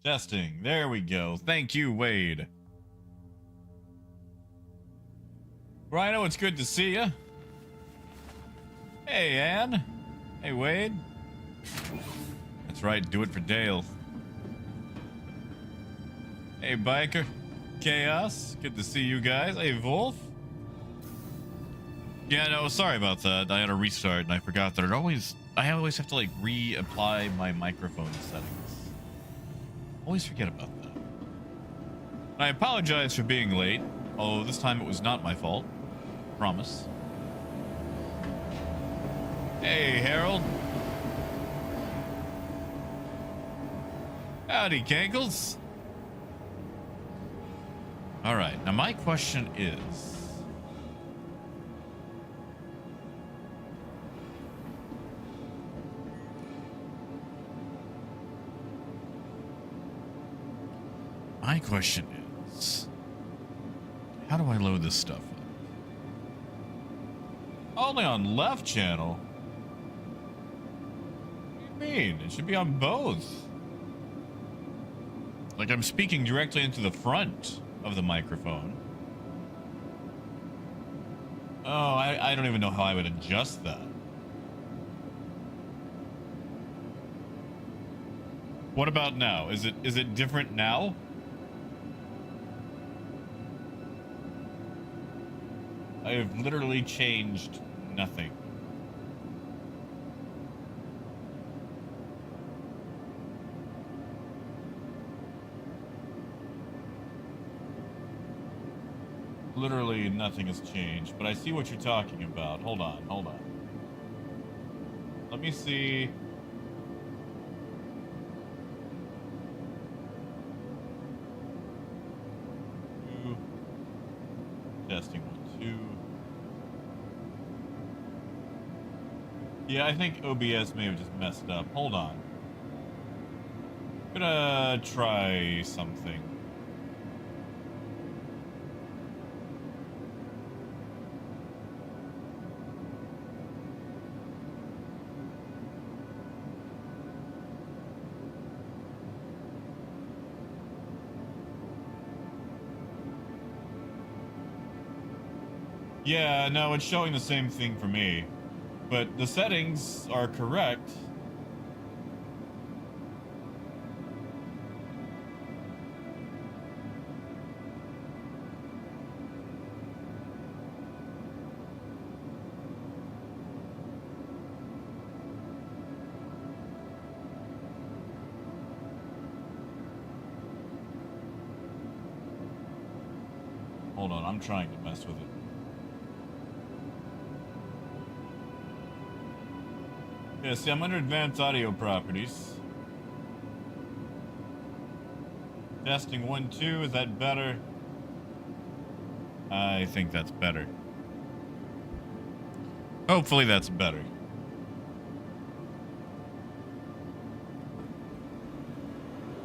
Testing. There we go. Thank you, Wade. Rhino, it's good to see you. Hey, Ann. Hey, Wade. That's right. Do it for Dale. Hey, Biker. Chaos. Good to see you guys. Hey, Wolf. Yeah, no, sorry about that. I had to restart and I forgot that I always have to like reapply my microphone settings. Always forget about that. I apologize for being late, although this time it was not my fault. Promise. Hey, Harold. Howdy, Cankles. All right, now my question is... My question is, how do I load this stuff up? Only on left channel? What do you mean? It should be on both. Like I'm speaking directly into the front of the microphone. Oh, I don't even know how I would adjust that. What about now? Is it different now? I have literally changed nothing. Literally nothing has changed, but I see what you're talking about. Hold on. Let me see. Testing 1, 2. Yeah, I think OBS may have just messed up. Hold on. I'm gonna try something. Yeah, no, it's showing the same thing for me. But the settings are correct. Hold on, I'm trying to mess with it. Yeah, see, I'm under advanced audio properties. Testing 1, 2, is that better? I think that's better. Hopefully that's better.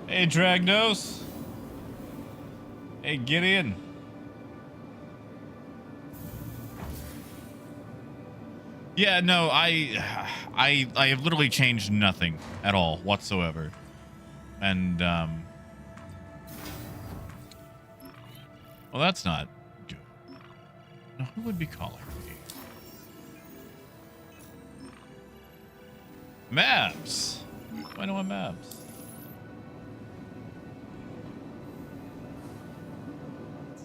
Hey, Dragnos. Hey, Gideon. Yeah, no, I have literally changed nothing at all whatsoever. And, well, that's not good. Now, who would be calling me? Mabs. I know I'm Mabs.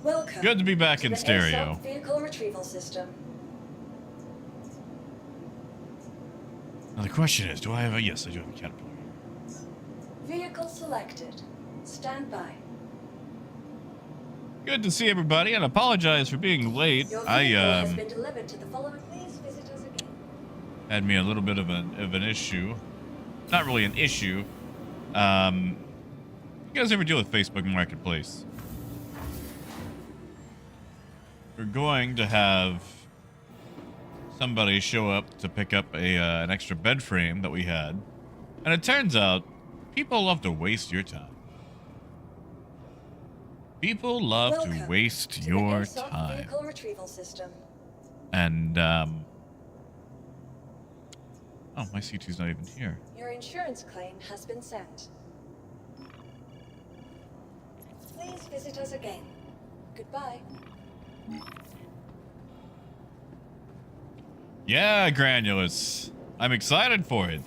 Welcome. Good to be back in stereo. Vehicle retrieval system. Now the question is, do I have a... Yes, I do have a Caterpillar. Vehicle selected. Stand by. Good to see everybody, and apologize for being late. Your vehicle has been delivered to the following. Please visit us again. Had me a little bit of an issue. Not really an issue. You guys ever deal with Facebook Marketplace? We're going to have somebody show up to pick up an extra bed frame that we had, and it turns out people love to waste your time. People love to waste your time. Vehicle retrieval system. And oh, my C2's not even here. Your insurance claim has been sent. please visit us again. Goodbye. Yeah, Granulus. I'm excited for it.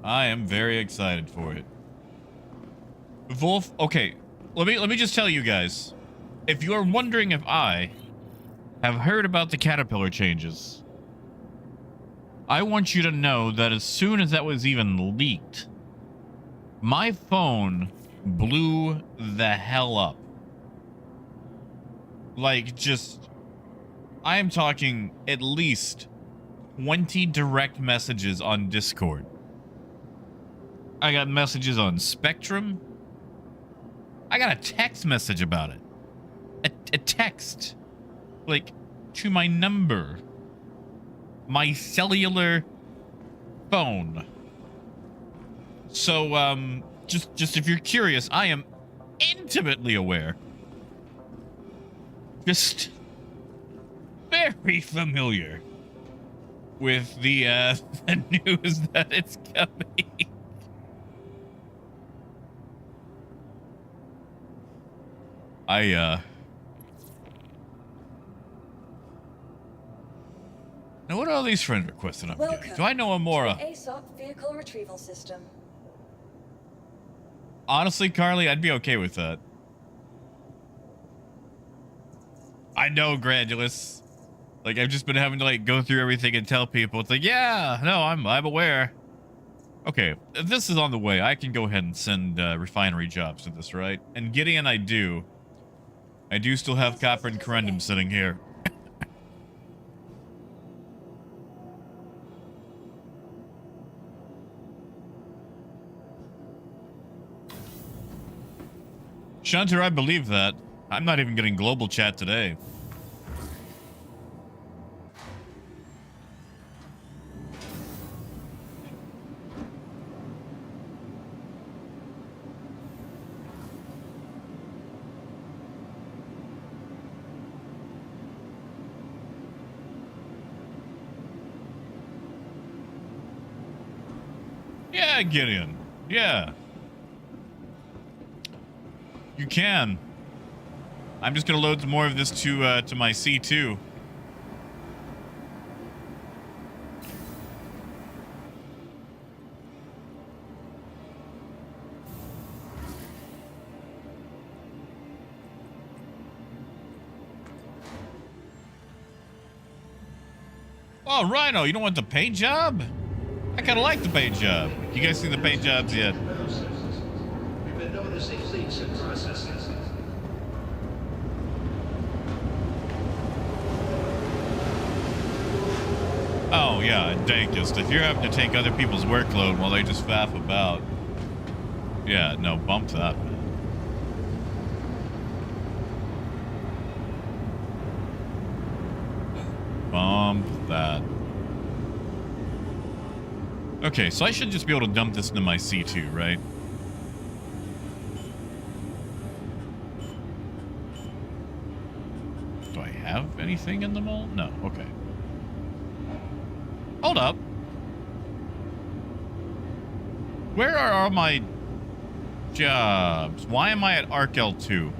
I am very excited for it. Wolf, okay. Let me just tell you guys. If you are wondering if I have heard about the caterpillar changes, I want you to know that as soon as that was even leaked, my phone blew the hell up. Like, just, I am talking at least 20 direct messages on Discord. I got messages on Spectrum. I got a text message about it. A text. Like, to my number. My cellular phone. So, just if you're curious, I am intimately aware. Just very familiar with the news that it's coming. Now what are all these friend requests that I'm getting? Do I know Amora? ASOP vehicle retrieval system. Honestly, Carly, I'd be okay with that. I know, Granulus. Like, I've just been having to, like, go through everything and tell people. It's like, yeah, no, I'm aware. Okay, if this is on the way, I can go ahead and send refinery jobs to this, right? And Gideon, I do still have Copper and Corundum sitting here. Shunter, I believe that. I'm not even getting global chat today. Yeah, Gideon. Yeah. You can. I'm just gonna load some more of this to my C2. Oh, Rhino, you don't want the paint job? I kind of like the paint job. You guys seen the paint jobs yet? We've been noticing leaks in processes. Oh, yeah, dankest. If you're having to take other people's workload while they just faff about. Yeah, no, bump that, man. Bump that. Okay, so I should just be able to dump this into my C2, right? Do I have anything in the mall? No, okay. Hold up. Where are all my jobs? Why am I at Arc L2?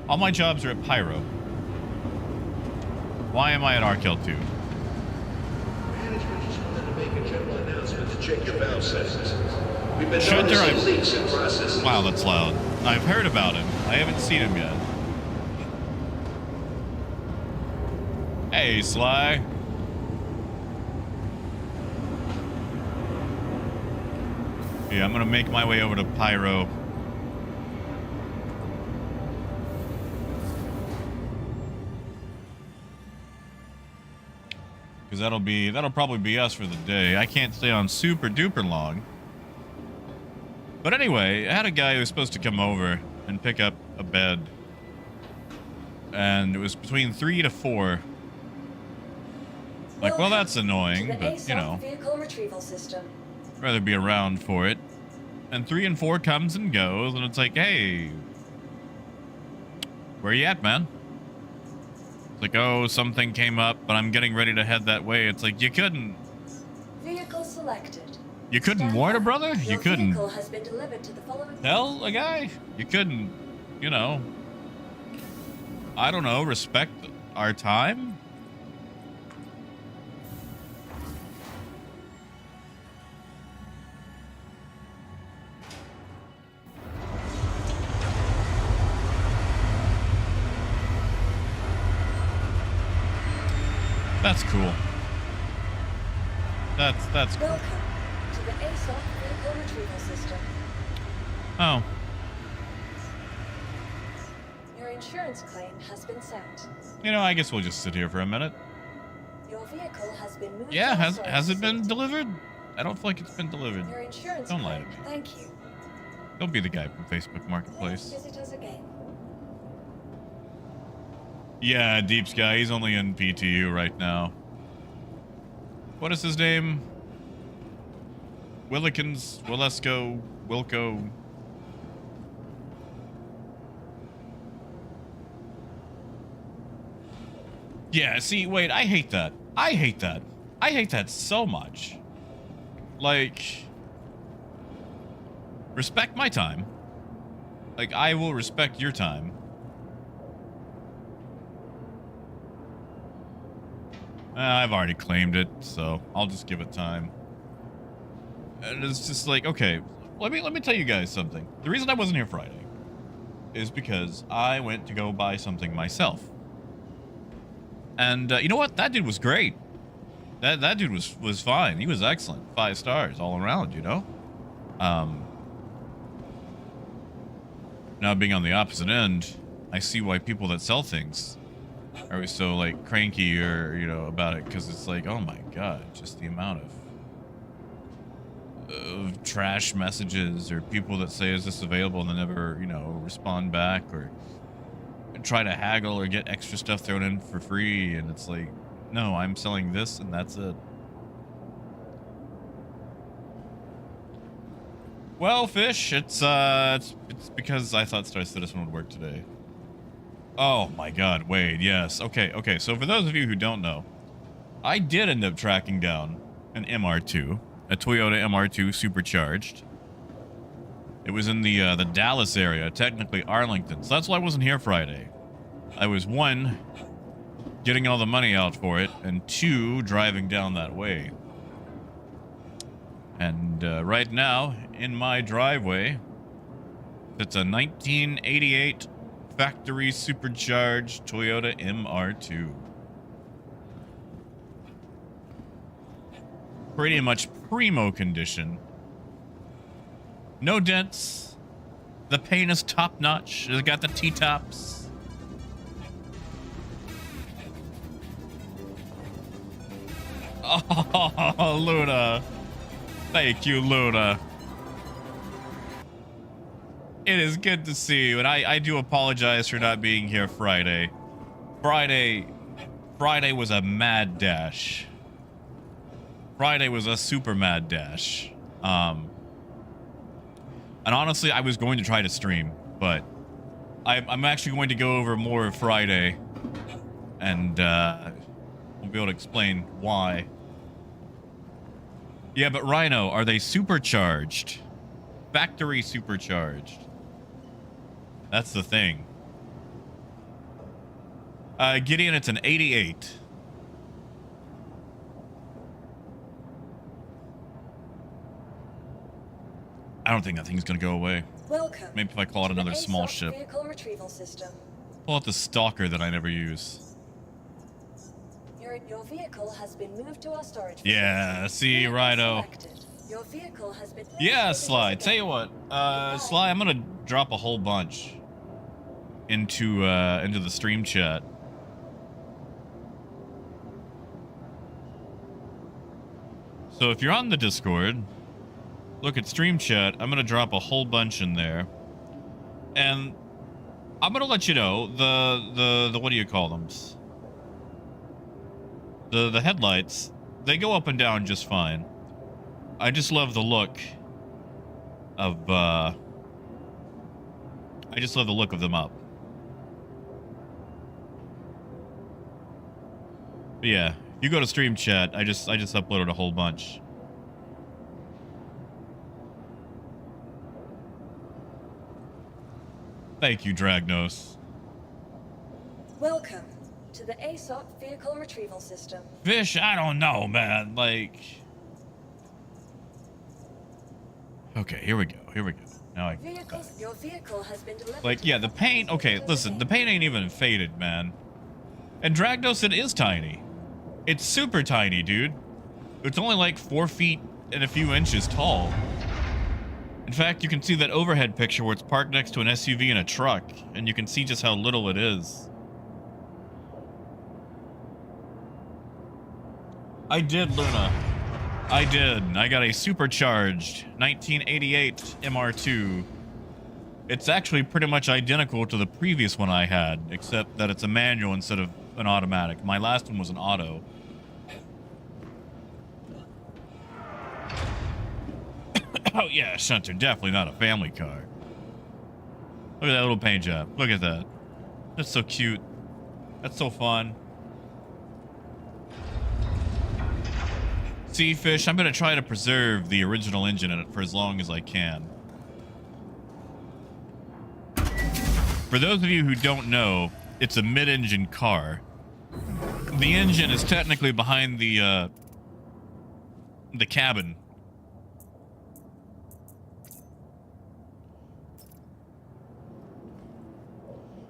All my jobs are at Pyro. Why am I at Arc L2? Management just wanted to make a general announcement to check your valve settings. We've been Shunter, noticing leaks in processes. Wow, that's loud. I've heard about him. I haven't seen him yet. Hey, Sly. Yeah, I'm gonna make my way over to Pyro. Because that'll probably be us for the day. I can't stay on super duper long. But anyway, I had a guy who was supposed to come over and pick up a bed. And it was between 3 to 4. Like, well, that's annoying, but, you know, vehicle retrieval system. rather be around for it. And 3 and 4 comes and goes, and it's like, hey, where you at, man? It's like, oh, something came up, but I'm getting ready to head that way. It's like, you couldn't. Vehicle selected. You couldn't warn a brother? You Your couldn't vehicle has been delivered to the following. tell a guy? You couldn't, you know, I don't know, respect our time? That's cool. That's cool. Welcome to the ASOC vehicle retrieval system. Oh, Your insurance claim has been sent. you know, I guess we'll just sit here for a minute. Your vehicle has been moved. Yeah, to our has storage it been facility. delivered? I don't feel like it's been delivered. Your insurance Don't lie claim. to me. Thank you. Don't be the guy from Facebook Please Marketplace. visit us again. Yeah, Deep Sky, he's only in PTU right now. What is his name? Willikins, Willesco, Wilco. Yeah, see, wait, I hate that. I hate that. I hate that so much. Like, respect my time. Like, I will respect your time. I've already claimed it, so I'll just give it time. And it's just like, okay, let me tell you guys something. The reason I wasn't here Friday is because I went to go buy something myself. And you know what? That dude was great. That dude was fine. He was excellent. 5 stars all around, you know? Now being on the opposite end, I see why people that sell things are always so like cranky or, you know, about it, because it's like, oh my god, just the amount of trash messages or people that say, is this available, and they never, you know, respond back or try to haggle or get extra stuff thrown in for free. And it's like, no, I'm selling this and that's it. Well, Fish, it's because I thought Star Citizen would work today. Oh my god, Wade, yes. Okay, so for those of you who don't know, I did end up tracking down an MR2, a Toyota MR2 supercharged. It was in the Dallas area, technically Arlington, so that's why I wasn't here Friday. I was, 1, getting all the money out for it, and 2, driving down that way. And right now, in my driveway, it's a 1988 factory supercharged Toyota MR2. Pretty much primo condition. No dents. The paint is top notch. It's got the T-tops. Oh, Luna. Thank you, Luna. It is good to see you, and I do apologize for not being here Friday. Friday was a mad dash. Friday was a super mad dash. And honestly, I was going to try to stream, but I'm actually going to go over more of Friday, and we'll be able to explain why. Yeah, but Rhino, are they supercharged? Factory supercharged. That's the thing. Gideon, it's an 88. I don't think that thing's gonna go away. Welcome. Maybe if I call it to the another small ASOC ship. vehicle retrieval system. Pull out the stalker that I never use. Your vehicle has been moved to our storage. Yeah, see, Vehicle Rhino. selected. Your vehicle has been. Yeah, Please Sly. visit us Tell you again. what, Sly, I'm gonna drop a whole bunch into the stream chat. So if you're on the Discord, look at stream chat. I'm gonna drop a whole bunch in there, and I'm gonna let you know the what do you call them? The headlights, they go up and down just fine. I just love the look of them up. But yeah, you go to stream chat. I just uploaded a whole bunch. Thank you, Dragnos. Welcome to the ASOP Vehicle Retrieval System. Fish, I don't know, man. Like... Okay, here we go. Here we go. Now Your vehicle has been delivered. like, yeah, the paint... Okay, listen, the paint ain't even faded, man. And Dragnos, it is tiny. It's super tiny, dude. It's only like 4 feet and a few inches tall. In fact, you can see that overhead picture where it's parked next to an SUV and a truck, and you can see just how little it is. I did, Luna. I did. I got a supercharged 1988 MR2. It's actually pretty much identical to the previous one I had, except that it's a manual instead of an automatic. My last one was an auto. Oh yeah, Shunter, definitely not a family car. Look at that little paint job. Look at that. That's so cute. That's so fun. See, Fish, I'm going to try to preserve the original engine in it for as long as I can. For those of you who don't know, it's a mid-engine car. The engine is technically behind the cabin.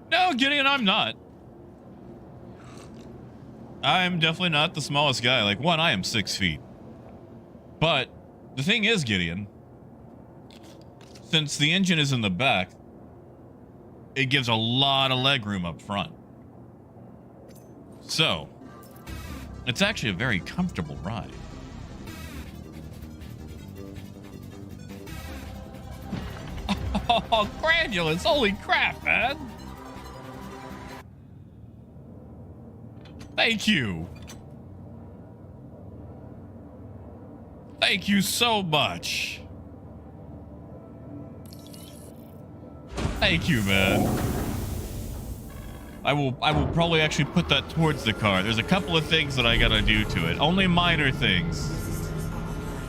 No, Gideon, I'm not. I'm definitely not the smallest guy. Like, one, I am 6 feet. But the thing is, Gideon, since the engine is in the back, it gives a lot of leg room up front. So, it's actually a very comfortable ride. Oh, Granulous, holy crap, man. Thank you. Thank you so much. Thank you, man. I will probably actually put that towards the car. There's a couple of things that I gotta do to it. Only minor things.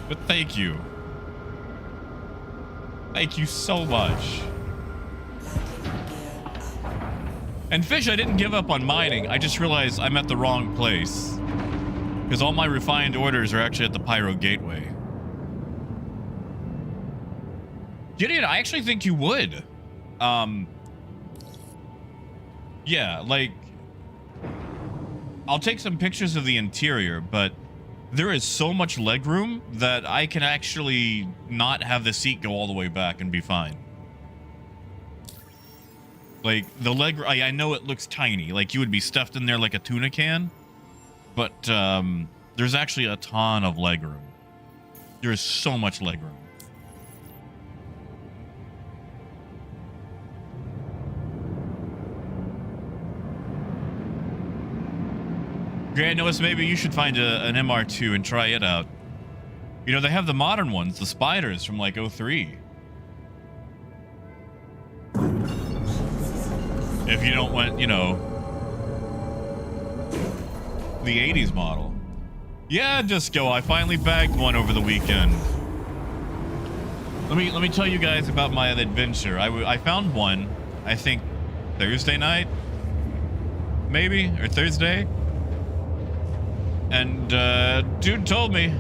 But thank you. Thank you so much. And Fish, I didn't give up on mining. I just realized I'm at the wrong place. Because all my refined orders are actually at the Pyro Gateway. Gideon, I actually think you would. Yeah, like... I'll take some pictures of the interior, but there is so much legroom that I can actually not have the seat go all the way back and be fine. Like, the leg... I know it looks tiny. Like, you would be stuffed in there like a tuna can. But, there's actually a ton of legroom. There's so much legroom. Granulous, maybe you should find an MR2 and try it out. You know, they have the modern ones, the Spiders from, like, '03. If you don't want, you know, the 80s model. Yeah, Disco, I finally bagged one over the weekend. Let me tell you guys about my adventure. I found one, I think, Thursday night? Maybe? Or Thursday? And, dude told me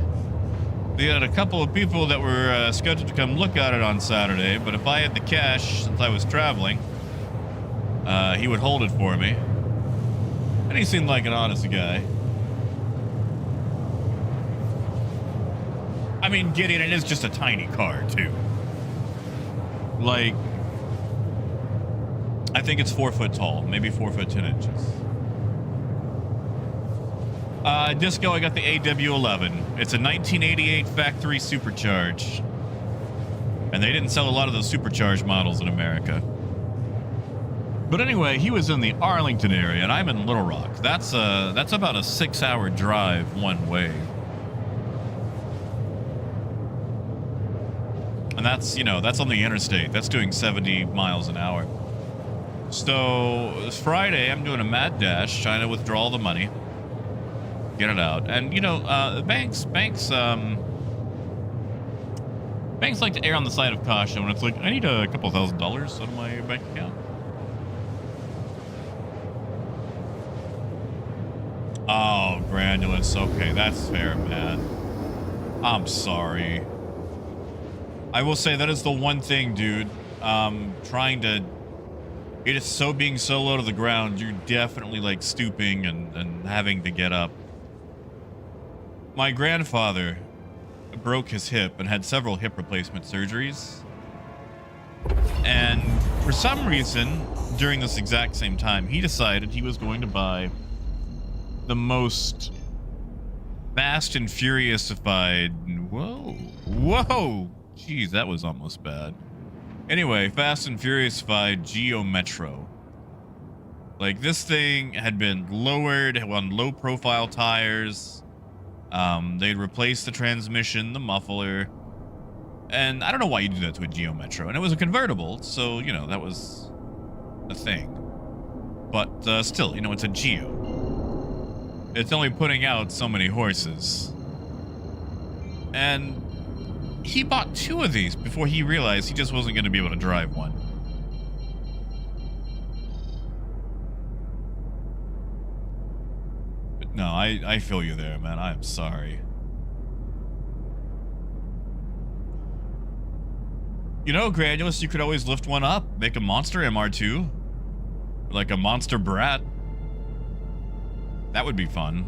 they had a couple of people that were scheduled to come look at it on Saturday, but if I had the cash, since I was traveling, he would hold it for me. And he seemed like an honest guy. I mean, Gideon, it is just a tiny car, too. Like, I think it's 4 foot tall, maybe 4 foot 10 inches. Disco, I got the AW11. It's a 1988 factory supercharged. And they didn't sell a lot of those supercharged models in America. But anyway, he was in the Arlington area, and I'm in Little Rock. That's about a 6-hour drive one way. And that's, you know, that's on the interstate. That's doing 70 miles an hour. So, this Friday, I'm doing a mad dash, trying to withdraw all the money. Get it out. And, you know, banks like to err on the side of caution when it's like, I need a couple $1,000s out of my bank account. Oh, Granulus. Okay, that's fair, man. I'm sorry. I will say that is the one thing, dude. Trying to... It is so being so low to the ground, you're definitely, like, stooping and having to get up. My grandfather broke his hip and had several hip replacement surgeries. And for some reason, during this exact same time, he decided he was going to buy the most Fast and Furiousified... Whoa! Jeez, that was almost bad. Anyway, Fast and Furiousified Geo Metro. Like, this thing had been lowered on low-profile tires. They'd replaced the transmission, the muffler. And I don't know why you do that to a Geo Metro. And it was a convertible, so, you know, that was a thing. But still, you know, it's a Geo. It's only putting out so many horses. And he bought 2 of these before he realized he just wasn't going to be able to drive one. But no, I feel you there, man. I'm sorry. You know, Granulus, you could always lift one up. Make a monster MR2. Like a monster brat. That would be fun.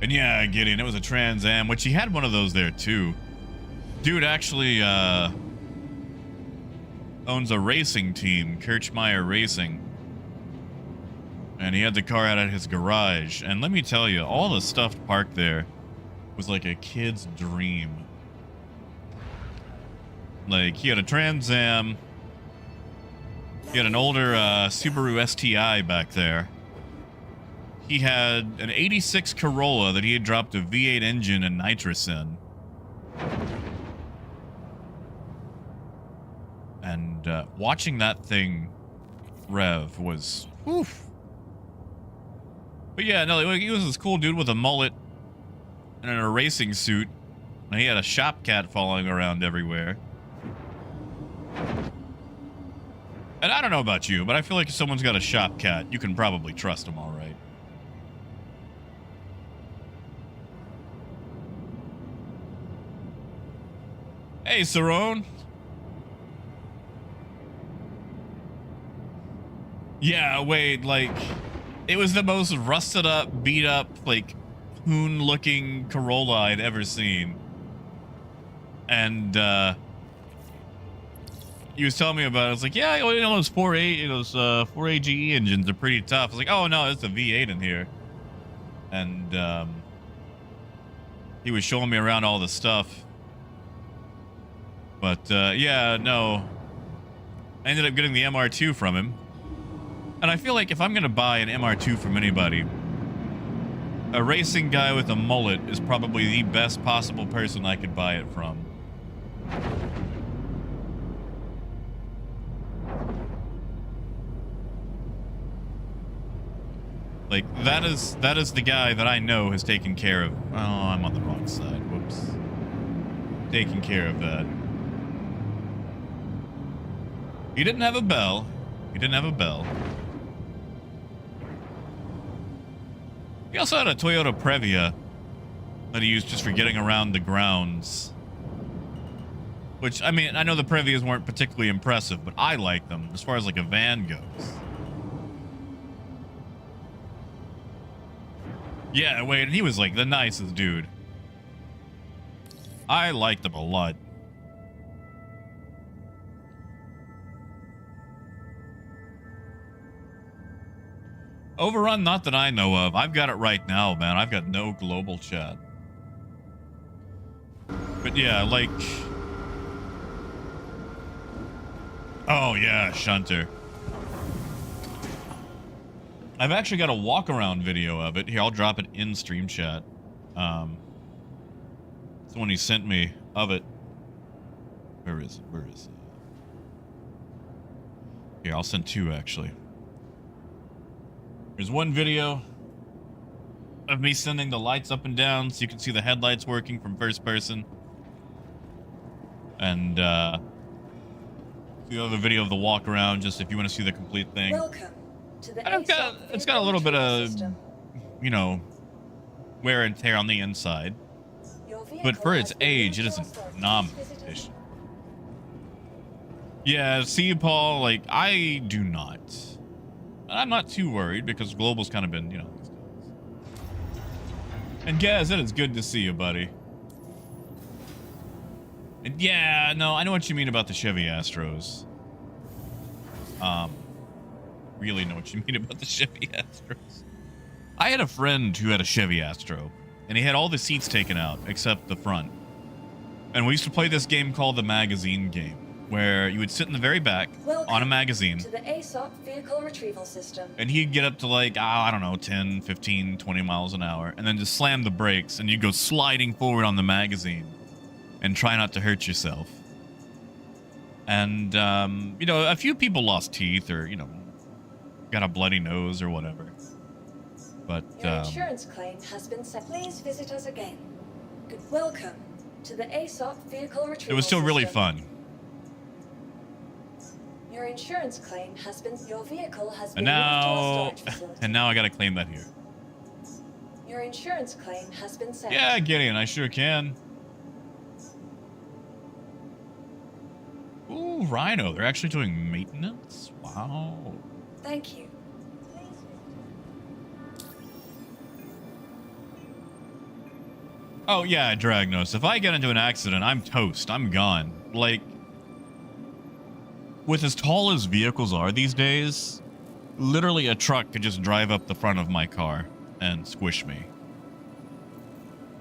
And yeah, Gideon, it was a Trans Am, which he had one of those there too. Dude actually owns a racing team, Kirchmeier Racing. And he had the car out at his garage. And let me tell you, all the stuff parked there was like a kid's dream. Like, he had a Trans Am. He had an older Subaru STI back there. He had an 86 Corolla that he had dropped a V8 engine and nitrous in. And watching that thing rev was... Oof. But yeah, no, he was this cool dude with a mullet and in a racing suit. And he had a shop cat following around everywhere. And I don't know about you, but I feel like if someone's got a shop cat, you can probably trust them all right. Hey, Cerrone. Yeah, wait, like, it was the most rusted up, beat up, like, coon-looking Corolla I'd ever seen. And, he was telling me about it. I was like, yeah, you know, those 4A GE engines are pretty tough. I was like, oh, no, it's a V8 in here. And, he was showing me around all the stuff. But, yeah, no. I ended up getting the MR2 from him. And I feel like if I'm going to buy an MR2 from anybody, a racing guy with a mullet is probably the best possible person I could buy it from. Like, that is the guy that I know has taken care of... Oh, I'm on the wrong side. Whoops. Taking care of that. He didn't have a bell. He didn't have a bell. He also had a Toyota Previa that he used just for getting around the grounds. Which, I mean, I know the Previas weren't particularly impressive, but I like them as far as, like, a van goes. Yeah, wait, and he was, like, the nicest dude. I liked him a lot. Overrun, not that I know of. I've got it right now, man. I've got no global chat. But yeah, like... Oh, yeah, Shunter. I've actually got a walk-around video of it. Here, I'll drop it in stream chat. It's the one he sent me of it. Where is it? Where is it? Here, I'll send 2, actually. There's one video of me sending the lights up and down so you can see the headlights working from first person. And, the other video of the walk around, just if you want to see the complete thing. Welcome to the And it's got a little bit of, you know, wear and tear on the inside. But for its age, it is a phenomenal edition. Yeah, see, Paul, like, I do not. I'm not too worried because Global's kind of been, you know. And Gaz, it is good to see you, buddy. And yeah, no, I know what you mean about the Chevy Astros. Really know what you mean about the Chevy Astros. I had a friend who had a Chevy Astro, and he had all the seats taken out except the front. And we used to play this game called the magazine game, where you would sit in the very back on a magazine. To the ASOP vehicle retrieval system. And he'd get up to like, I don't know, 10, 15, 20 miles an hour, and then just slam the brakes, and you'd go sliding forward on the magazine and try not to hurt yourself. And, you know, a few people lost teeth or, you know, got a bloody nose or whatever. But, your insurance claim has been set. Please visit us again. Welcome to the ASOP vehicle retrieval. It was still really system. fun. Your insurance claim has been. Your vehicle has And been now, moved to a storage facility. and now I gotta claim that here. Your insurance claim has been set. Yeah, Gideon, I sure can. Ooh, Rhino, they're actually doing maintenance? Wow. Thank you. Oh yeah, Dragnos, if I get into an accident, I'm toast. I'm gone. Like, with as tall as vehicles are these days, literally a truck could just drive up the front of my car and squish me.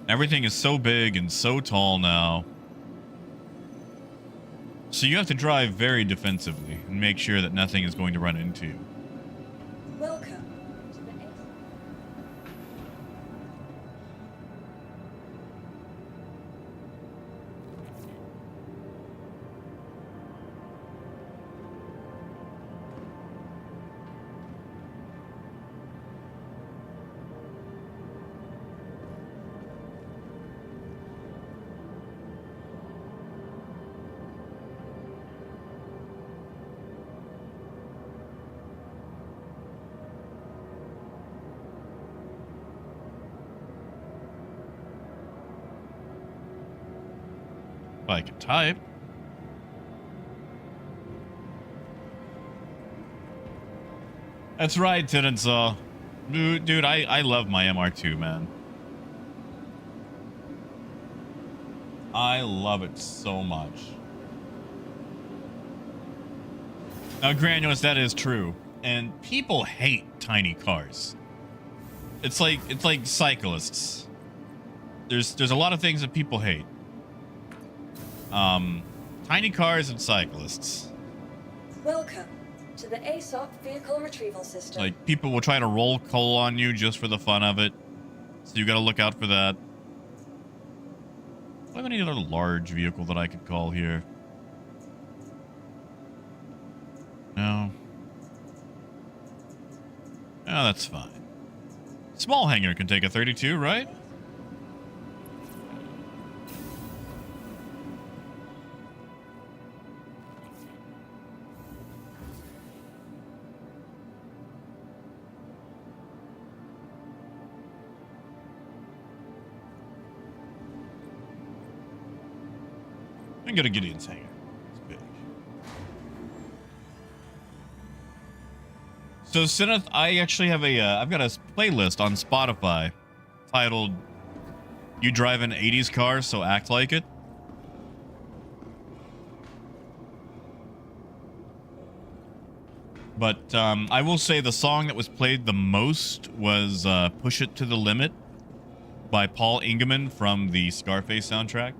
Everything is so big and so tall now. So you have to drive very defensively and make sure that nothing is going to run into you. Welcome to the ASOP. If I could type. That's right, Tenensaw. Dude, I love my MR2, man. I love it so much. Now, Granules, that is true. And people hate tiny cars. It's like cyclists. There's a lot of things that people hate. Tiny cars and cyclists. Welcome to the ASOP vehicle retrieval system. Like, people will try to roll coal on you just for the fun of it. So you gotta look out for that. Do I have any other large vehicle that I could call here? No. Oh, that's fine. Small hangar can take a 32, right? I'm gonna Gideon's hangar. It's big. So, Sineth, I actually have I've got a playlist on Spotify titled "You Drive an 80s Car, So Act Like It." But I will say the song that was played the most was "Push It to the Limit" by Paul Ingeman from the Scarface soundtrack.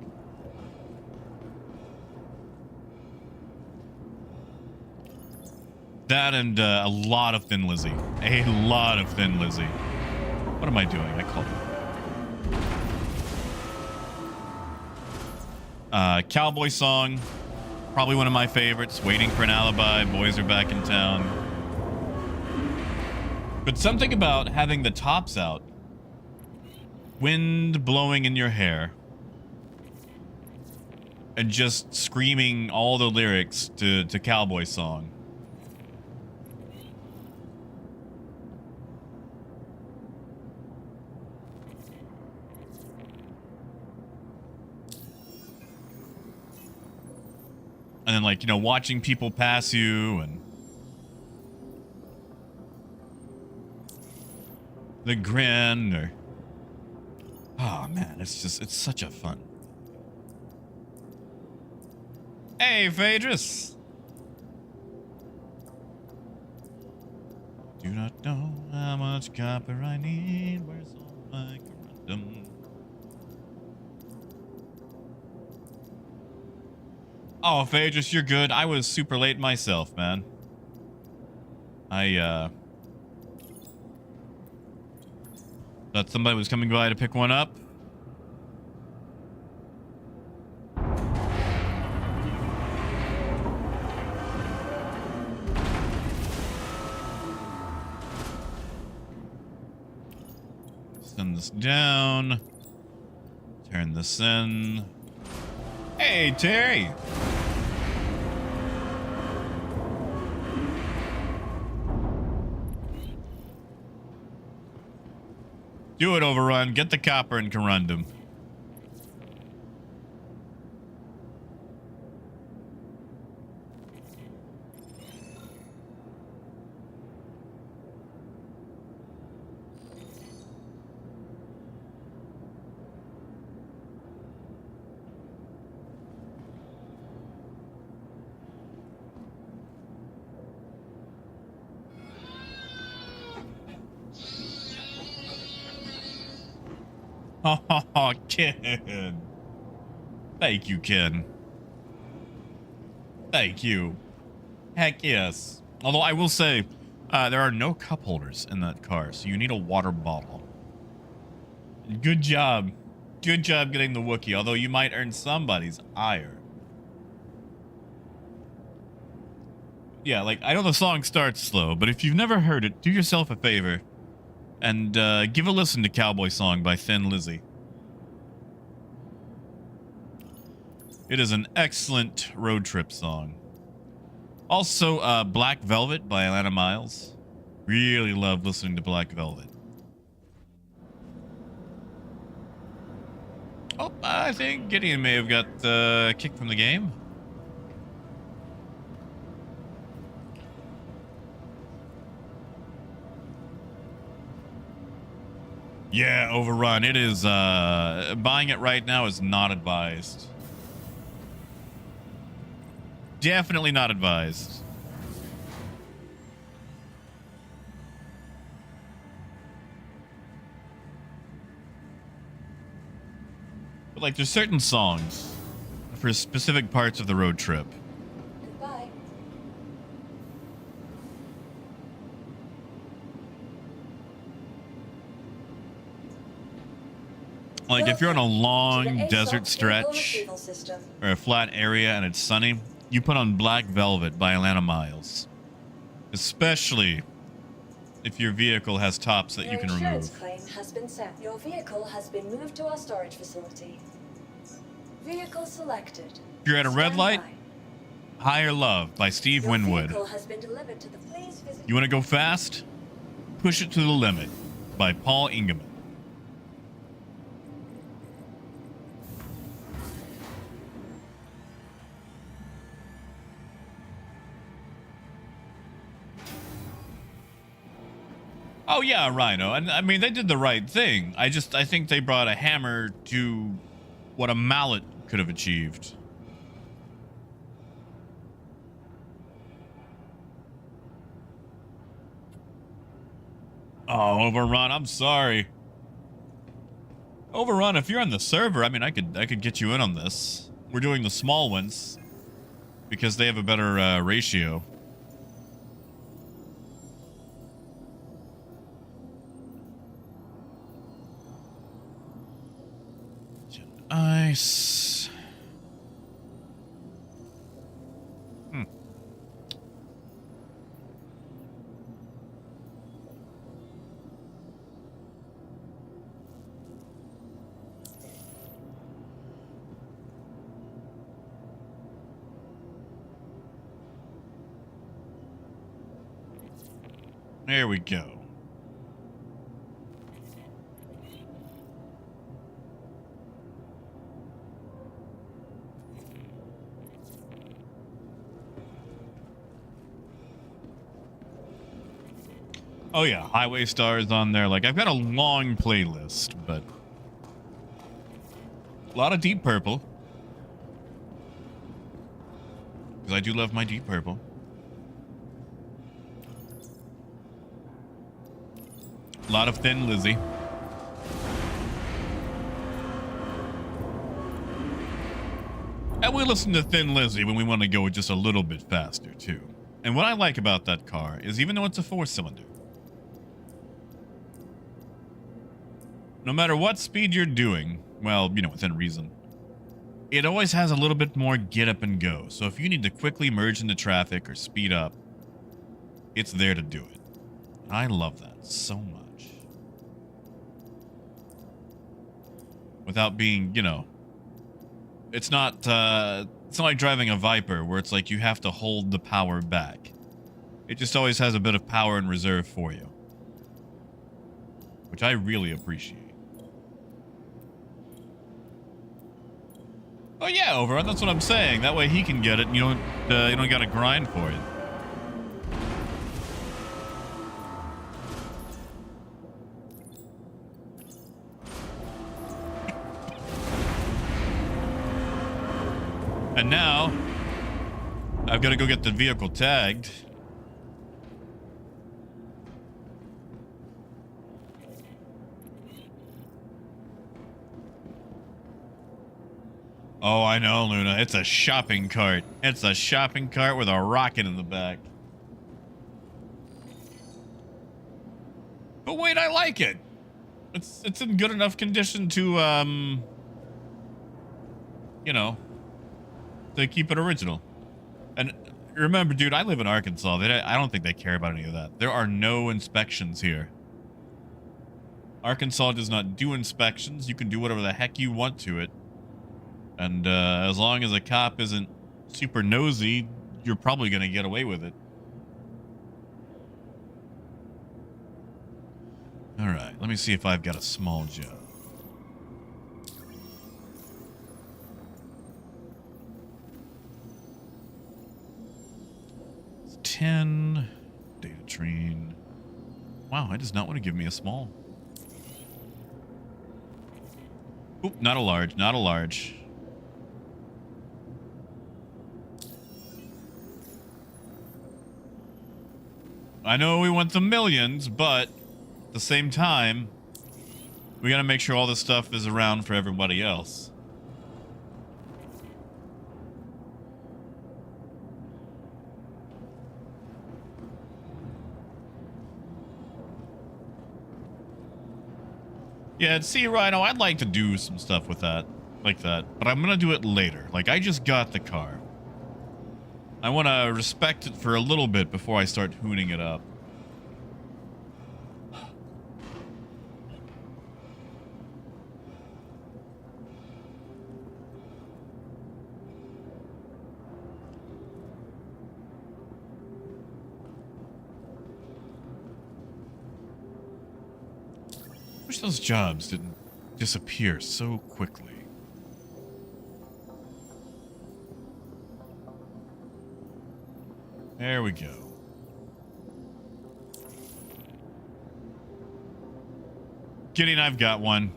That and a lot of Thin Lizzy. A lot of Thin Lizzy. What am I doing? I called it. Cowboy song. Probably one of my favorites. Waiting for an Alibi. Boys are back in town. But something about having the tops out. Wind blowing in your hair. and just screaming all the lyrics to Cowboy Song. And then, like, you know, watching people pass you and the grin or... Oh, man, it's such a fun. Hey, Phaedrus! Do not know how much copper I need. Where's all my corundum? Oh, Phaedrus, you're good. I was super late myself, man. Thought somebody was coming by to pick one up. Send this down. Turn this in. Hey, Terry! Do it, Overrun. Get the copper and corundum. Oh, Ken. Thank you, Ken. Thank you. Heck yes. Although I will say, there are no cup holders in that car, so you need a water bottle. Good job. Good job getting the Wookiee, although you might earn somebody's ire. Yeah, like, I know the song starts slow, but if you've never heard it, do yourself a favor and give a listen to Cowboy Song by Thin Lizzy. It is an excellent road trip song. Also, Black Velvet by Alana Miles. Really love listening to Black Velvet. Oh, I think Gideon may have got kicked from the game. Yeah, Overrun. It is, buying it right now is not advised. Definitely not advised. But, like, there's certain songs for specific parts of the road trip. Goodbye. Like, if you're on a Welcome to long the desert ASOP stretch retrieval system. or a flat area and it's sunny, you put on Black Velvet by Alana Miles. Especially if your vehicle has tops that you Your can insurance remove. claim has been set. Your vehicle has been moved to our storage facility. Vehicle selected. If you're at a red Stand light, by. Higher Love by Steve Your Winwood. vehicle has been delivered to the Please visit. You want to go fast? Push It to the Limit by Paul Ingeman. Oh yeah, Rhino. And I mean, they did the right thing. I think they brought a hammer to what a mallet could have achieved. Oh, Overrun, I'm sorry. Overrun, if you're on the server, I mean, I could get you in on this. We're doing the small ones because they have a better ratio. Ice. There we go. Oh yeah, Highway Stars on there. Like, I've got a long playlist, but a lot of Deep Purple. Because I do love my Deep Purple. A lot of Thin Lizzy. And we listen to Thin Lizzy when we want to go just a little bit faster, too. And what I like about that car is even though it's a 4-cylinder, no matter what speed you're doing, well, you know, within reason, it always has a little bit more get up and go. So if you need to quickly merge into traffic or speed up, it's there to do it. I love that so much. Without being, you know, it's not like driving a Viper where it's like you have to hold the power back. It just always has a bit of power in reserve for you, which I really appreciate. Oh yeah, Overrun, that's what I'm saying. That way he can get it and you don't gotta grind for it. And now I've got to go get the vehicle tagged. Oh, I know, Luna. It's a shopping cart. It's a shopping cart with a rocket in the back. But wait, I like it. It's in good enough condition to, you know, to keep it original. And remember, dude, I live in Arkansas. I don't think they care about any of that. There are no inspections here. Arkansas does not do inspections. You can do whatever the heck you want to it. And as long as a cop isn't super nosy, you're probably going to get away with it. All right, let me see if I've got a small job. It's 10. Data train. Wow, it does not want to give me a small. Oop, not a large, not a large. I know we want the millions, but at the same time, we gotta make sure all this stuff is around for everybody else. Yeah, see, Rhino, I'd like to do some stuff with that, like that, but I'm gonna do it later. Like, I just got the car. I want to respect it for a little bit before I start hooning it up. Wish those jobs didn't disappear so quickly. There we go. Kidding, I've got one.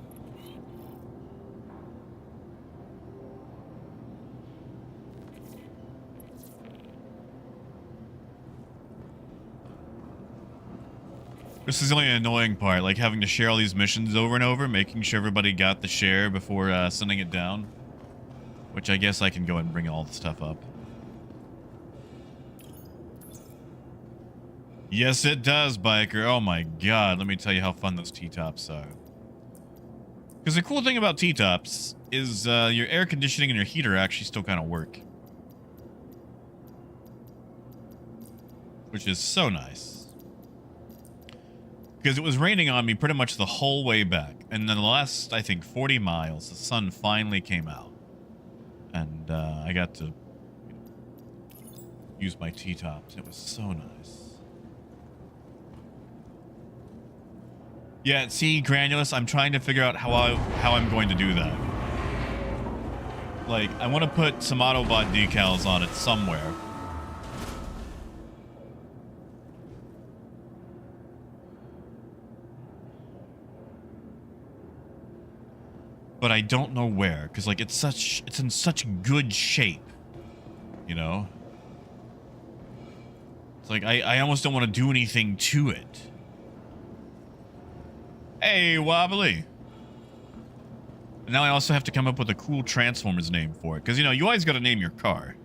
This is the only annoying part, like having to share all these missions over and over, making sure everybody got the share before sending it down. Which I guess I can go and bring all the stuff up. Yes, it does, Biker. Oh my god, let me tell you how fun those T-tops are. Because the cool thing about T-tops is your air conditioning and your heater actually still kind of work. Which is so nice. Because it was raining on me pretty much the whole way back. And then the last, I think, 40 miles, the sun finally came out. And I got to use my T-tops. It was so nice. Yeah, see, Granulus, I'm trying to figure out how I'm going to do that. Like, I want to put some Autobot decals on it somewhere. But I don't know where, because like it's in such good shape, you know? It's like I almost don't want to do anything to it. Hey, Wobbly. And now I also have to come up with a cool Transformers name for it. Because, you know, you always got to name your car.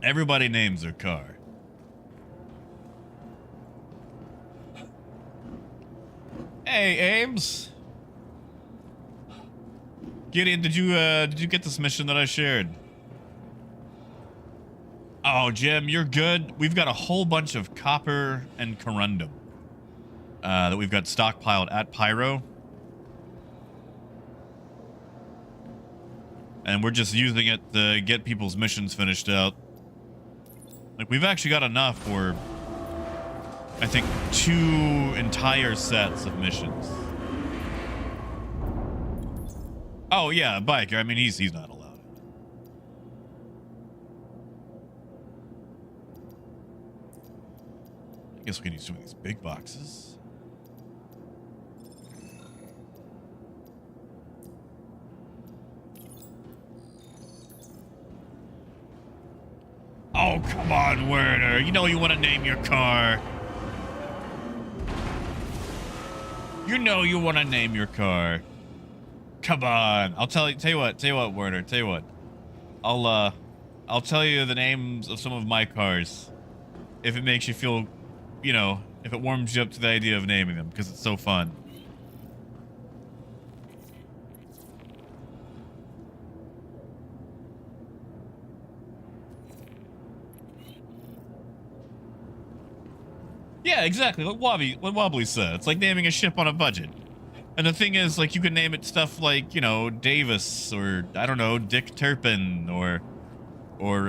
Everybody names their car. Hey, Ames. Gideon, did you get this mission that I shared? Oh, Jim, you're good. We've got a whole bunch of copper and corundum that we've got stockpiled at Pyro. And we're just using it to get people's missions finished out. Like, we've actually got enough for, I think, 2 entire sets of missions. Oh, yeah, Biker. I mean, he's not allowed. I guess we can use some of these big boxes. Oh, come on, Werner. You know you want to name your car. You know you want to name your car. Come on. I'll tell you what, Werner. Tell you what. I'll tell you the names of some of my cars. If it makes you feel, you know, if it warms you up to the idea of naming them, because it's so fun. Yeah, exactly. What Wobbly said. It's like naming a ship on a budget. And the thing is, like, you can name it stuff like, you know, Davis, or, I don't know, Dick Turpin, or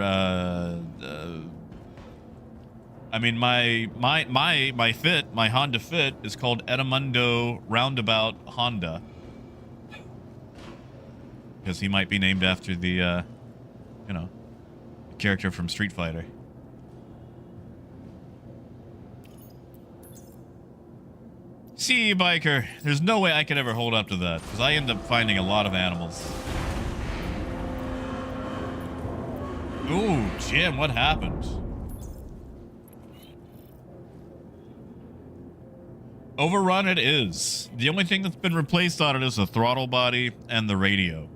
I mean, my Fit, my Honda Fit, is called Edmundo Roundabout Honda. Because he might be named after the, you know, the character from Street Fighter. See, Biker, there's no way I could ever hold up to that, because I end up finding a lot of animals. Ooh, Jim, what happened? Overrun it is. The only thing that's been replaced on it is the throttle body and the radio.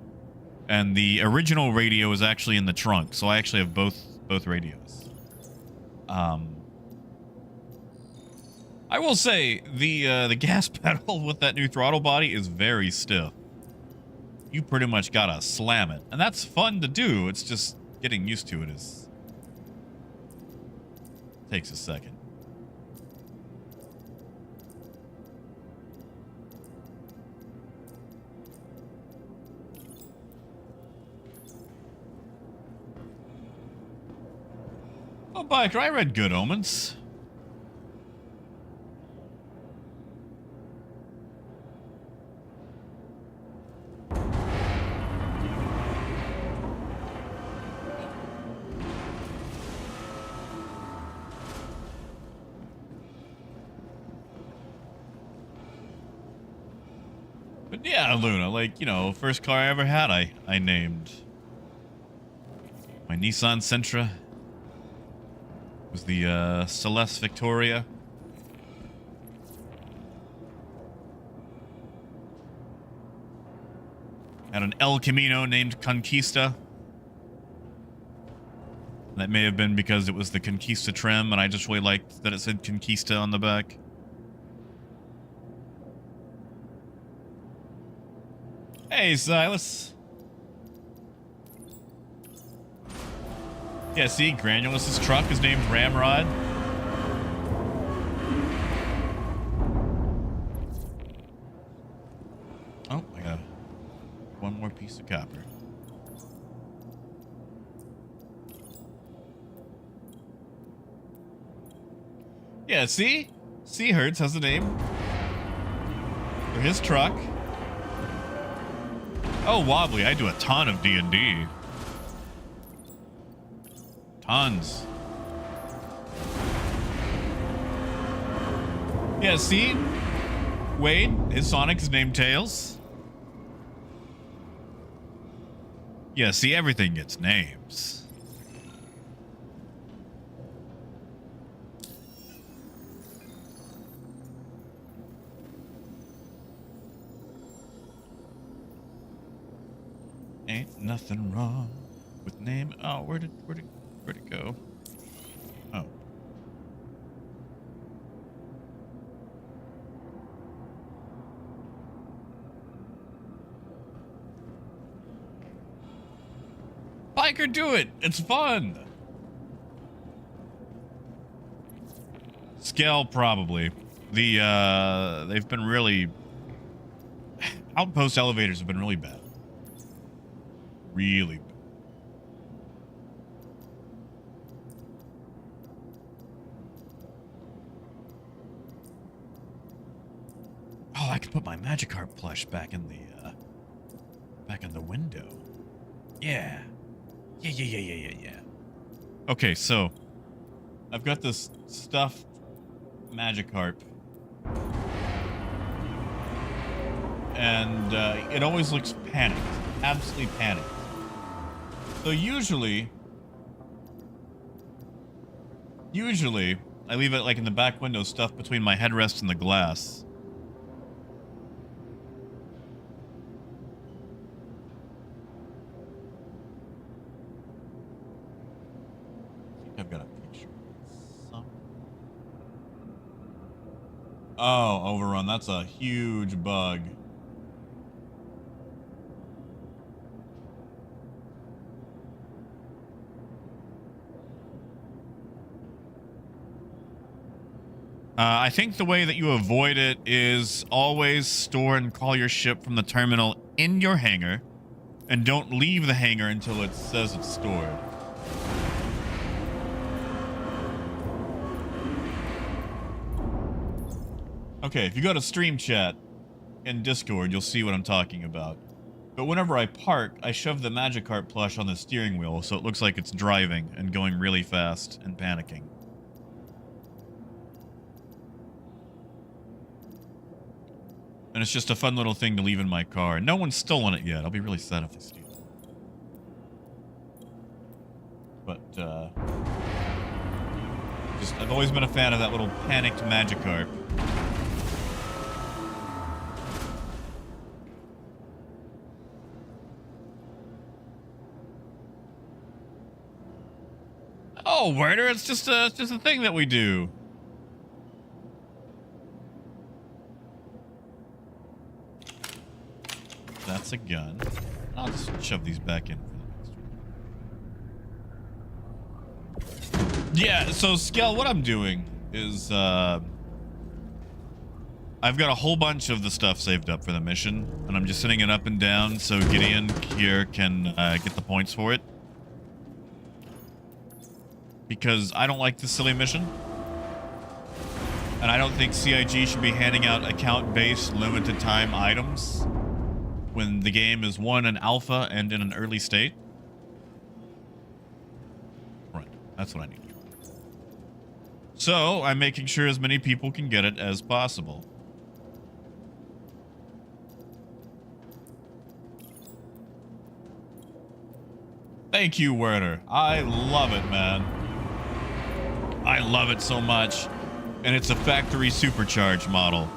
And the original radio is actually in the trunk, so I actually have both radios. I will say the gas pedal with that new throttle body is very stiff. You pretty much gotta slam it, and that's fun to do. It's just getting used to it takes a second. Oh, Biker, I read Good Omens. But yeah, Luna, like, you know, first car I ever had, I named. My Nissan Sentra was the Celeste Victoria. Had an El Camino named Conquista. That may have been because it was the Conquista trim, and I just really liked that it said Conquista on the back. Hey, Silas. Yeah, see, Granulus's truck is named Ramrod. Oh, I got one more piece of copper. Yeah, see? Seahertz has a name for his truck. Oh, Wobbly, I do a ton of D&D. Tons. Yeah, see? Wade, his Sonic is named Tails. Yeah, see, everything gets names. Ain't nothing wrong with name. Oh, where'd it go? Oh. Biker, do it! It's fun! Scale, probably. They've been really... Outpost elevators have been really bad. Really bad. Oh, I could put my Magikarp plush back in the window. Yeah. Yeah. Okay, so I've got this stuffed Magikarp, and it always looks panicked, absolutely panicked. So usually I leave it like in the back window, stuffed between my headrest and the glass. I've got a picture. Oh, overrun. That's a huge bug. I think the way that you avoid it is always store and call your ship from the terminal in your hangar, and don't leave the hangar until it says it's stored. Okay, if you go to stream chat in Discord, you'll see what I'm talking about. But whenever I park, I shove the Magikarp plush on the steering wheel so it looks like it's driving and going really fast and panicking. And it's just a fun little thing to leave in my car. No one's stolen it yet. I'll be really sad if they steal it. But, I've always been a fan of that little panicked Magikarp. Oh, Werner, it's just a thing that we do. That's a gun. I'll just shove these back in for the next one. Yeah, so Skell, what I'm doing is I've got a whole bunch of the stuff saved up for the mission, and I'm just sending it up and down so Gideon here can get the points for it. Because I don't like this silly mission. And I don't think CIG should be handing out account-based limited time items when the game is, one, an alpha and in an early state. Right, that's what I need. So, I'm making sure as many people can get it as possible. Thank you, Werner. I love it, man. I love it so much. And it's a factory supercharged model.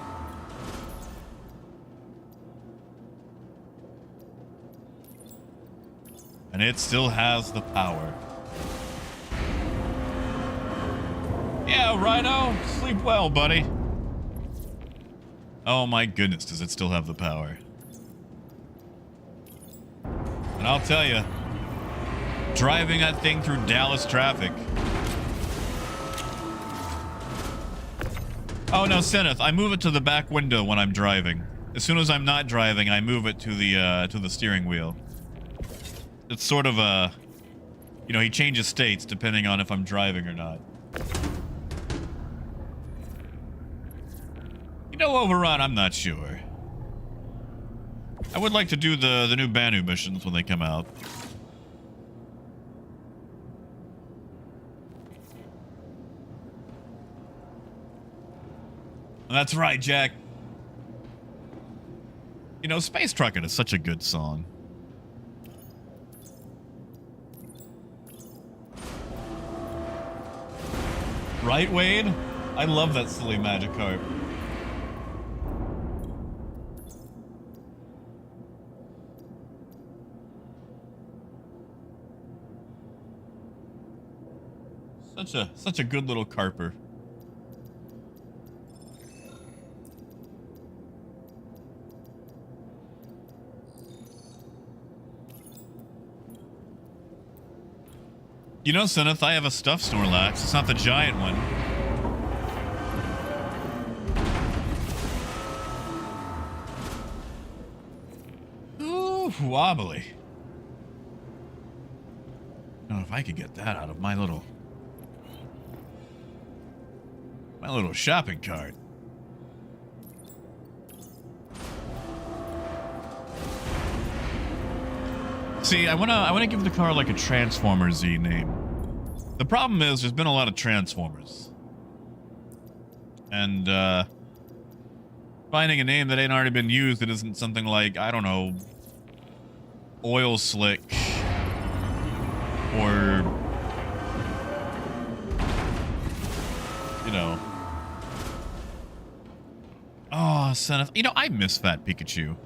And it still has the power. Yeah, Rhino. Sleep well, buddy. Oh my goodness, does it still have the power? And I'll tell you, driving that thing through Dallas traffic. Oh no, Seneth, I move it to the back window when I'm driving. As soon as I'm not driving, I move it to the steering wheel. It's sort of a, you know, he changes states depending on if I'm driving or not. You know, Overrun, I'm not sure. I would like to do the new Banu missions when they come out. That's right, Jack. You know, Space Truckin' is such a good song. Right, Wade? I love that silly Magikarp. Such a good little carper. You know, Seneth, I have a stuffed Snorlax. It's not the giant one. Ooh, wobbly. I don't know if I could get that out of my little shopping cart. See, I wanna give the car like a Transformers Z name. The problem is there's been a lot of Transformers. And finding a name that ain't already been used that isn't something like, I don't know, Oil Slick or, you know. Oh, son of, you know, I miss Fat Pikachu.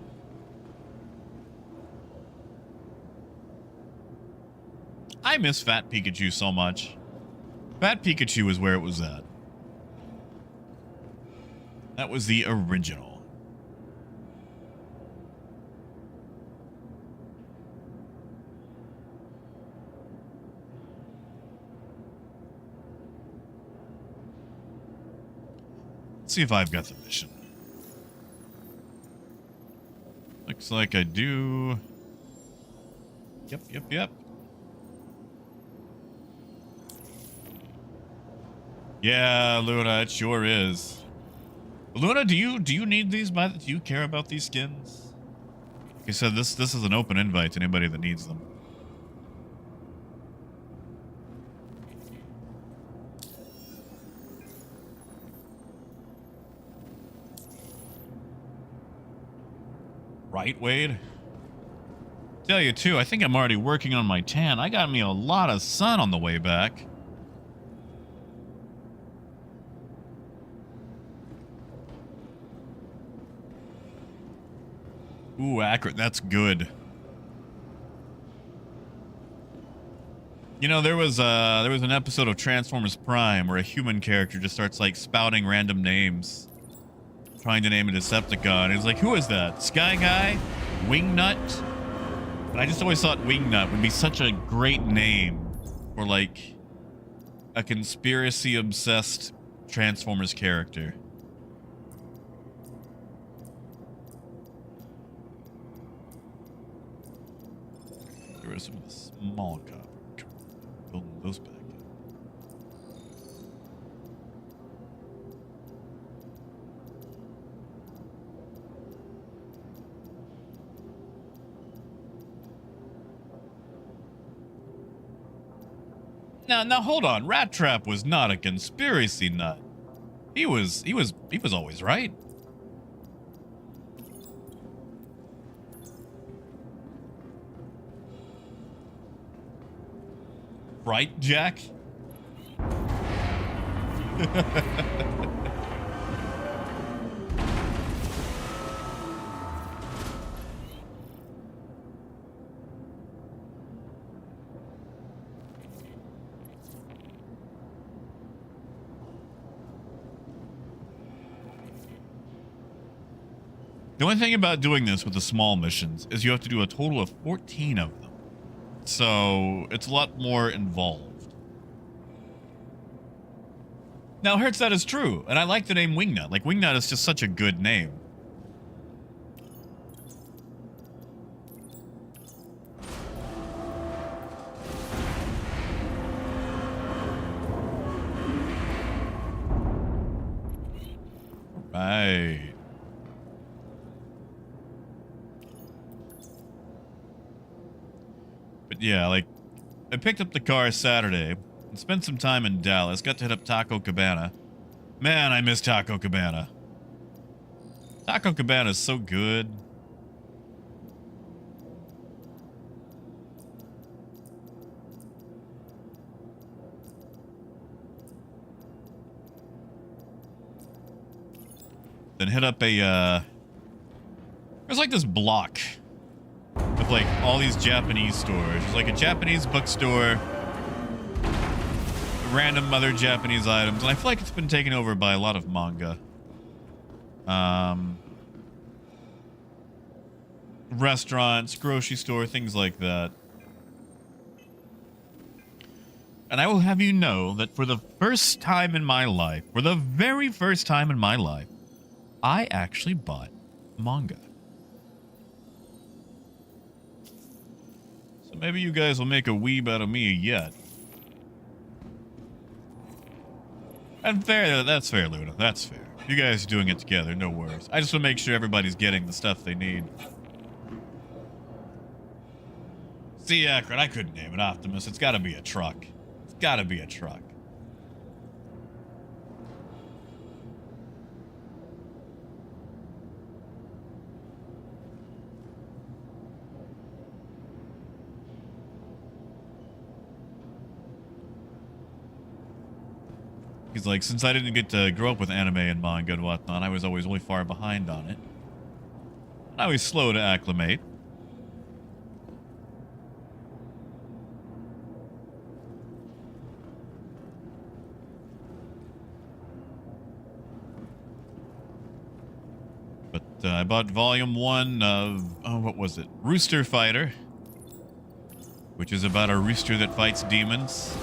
I miss Fat Pikachu so much. Fat Pikachu is where it was at. That was the original. Let's see if I've got the mission. Looks like I do. Yep. Yeah, Luna, it sure is. Luna, do you need these? Do you care about these skins? Like I said, this is an open invite to anybody that needs them. Right, Wade? Tell you too, I think I'm already working on my tan. I got me a lot of sun on the way back. Ooh, accurate. That's good. You know, there was an episode of Transformers Prime where a human character just starts like spouting random names, trying to name a Decepticon. It's like, who is that? Sky Guy? Wingnut? But I just always thought Wingnut would be such a great name for like a conspiracy obsessed Transformers character. Get rid of some of the small copper. Building those back in. Now hold on. Rat Trap was not a conspiracy nut. He was always right. Right, Jack? The only thing about doing this with the small missions is you have to do a total of 14 of them. So it's a lot more involved. Now, Hertz, that is true. And I like the name Wingnut. Like, Wingnut is just such a good name. Right. But yeah, like, I picked up the car Saturday and spent some time in Dallas. Got to hit up Taco Cabana. Man, I miss Taco Cabana. Taco Cabana is so good. Then hit up a, there's like this block of like all these Japanese stores. There's like a Japanese bookstore, random other Japanese items, and I feel like it's been taken over by a lot of manga. Restaurants, grocery store, things like that. And I will have you know that for the first time in my life, for the very first time in my life, I actually bought manga. So maybe you guys will make a weeb out of me yet. And fair, that's fair, Luna. That's fair. You guys are doing it together, no worries. I just want to make sure everybody's getting the stuff they need. See, Akron, I couldn't name it Optimus. It's got to be a truck. It's got to be a truck. He's like, since I didn't get to grow up with anime and manga and whatnot, I was always really far behind on it. I was slow to acclimate. But I bought volume 1 of, oh, what was it? Rooster Fighter, which is about a rooster that fights demons.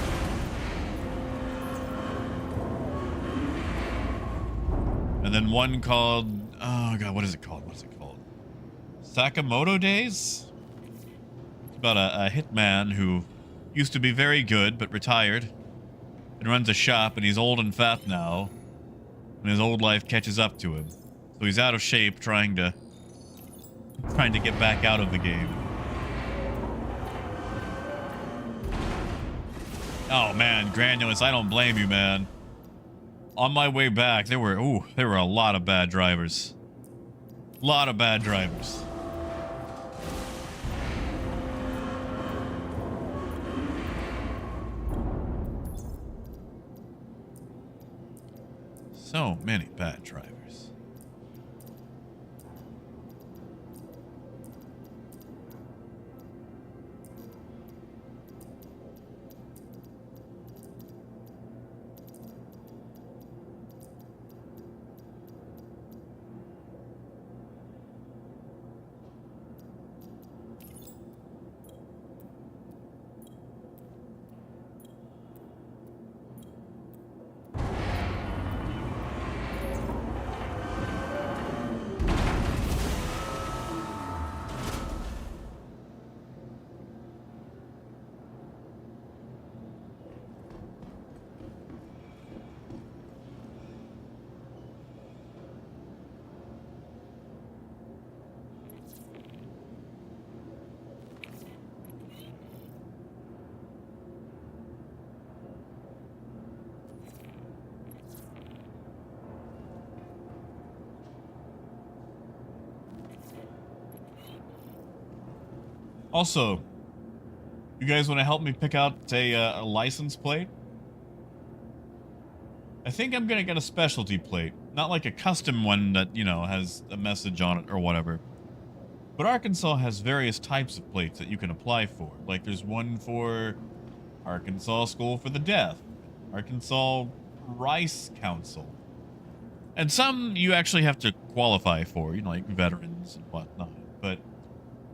And then one called, oh god, what is it called? What is it called? Sakamoto Days? It's about a hitman who used to be very good, but retired. And runs a shop, and he's old and fat now. And his old life catches up to him. So he's out of shape, trying to get back out of the game. Oh man, Granulous, I don't blame you, man. On my way back, there were a lot of bad drivers. A lot of bad drivers. So many bad drivers. Also, you guys want to help me pick out a license plate? I think I'm going to get a specialty plate. Not like a custom one that, you know, has a message on it or whatever. But Arkansas has various types of plates that you can apply for. Like there's one for Arkansas School for the Deaf, Arkansas Rice Council. And some you actually have to qualify for, you know, like veterans and whatnot. But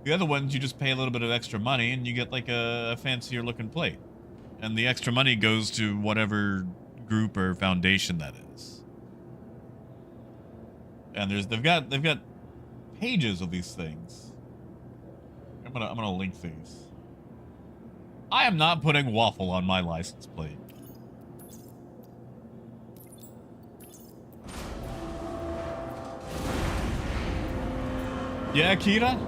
the other ones, you just pay a little bit of extra money and you get like a fancier looking plate. And the extra money goes to whatever group or foundation that is. And they've got pages of these things. I'm gonna link these. I am not putting waffle on my license plate. Yeah, Kira?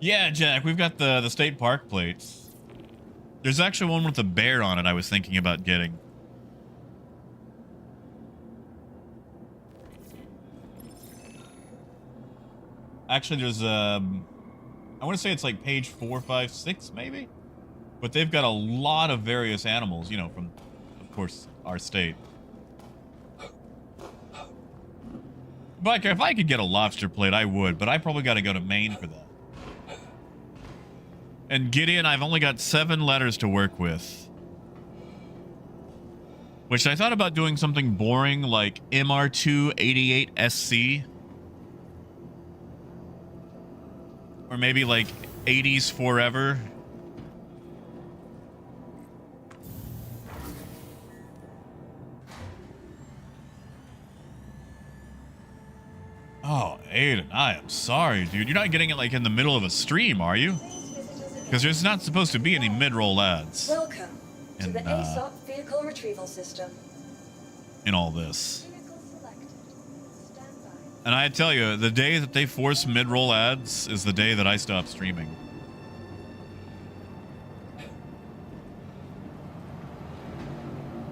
Yeah, Jack, we've got the state park plates. There's actually one with a bear on it I was thinking about getting. Actually, there's I want to say it's like page 4, 5, 6, maybe? But they've got a lot of various animals, you know, from, of course, our state. But if I could get a lobster plate, I would, but I probably got to go to Maine for that. And Gideon, I've only got 7 letters to work with. Which I thought about doing something boring like MR2 88SC. Or maybe like 80s Forever. Oh, Aiden, I am sorry, dude. You're not getting it like in the middle of a stream, are you? Because there's not supposed to be any mid-roll ads. Welcome to the ASOP vehicle retrieval system. In all this. Vehicle selected. Stand by. And I tell you, the day that they force mid-roll ads is the day that I stop streaming.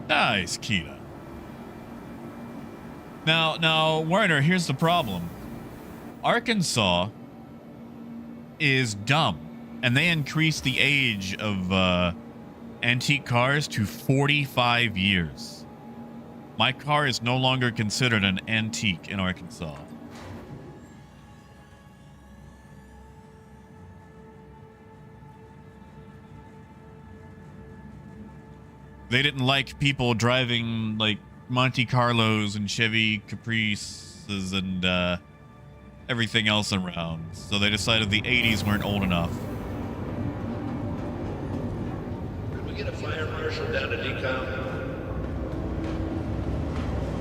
Nice, Kita. Now, Werner, here's the problem. Arkansas is dumb, and they increased the age of antique cars to 45 years. My car is no longer considered an antique in Arkansas. They didn't like people driving like Monte Carlos and Chevy Caprices and everything else around. So they decided the 80s weren't old enough. Could we get a fire marshal down to decom?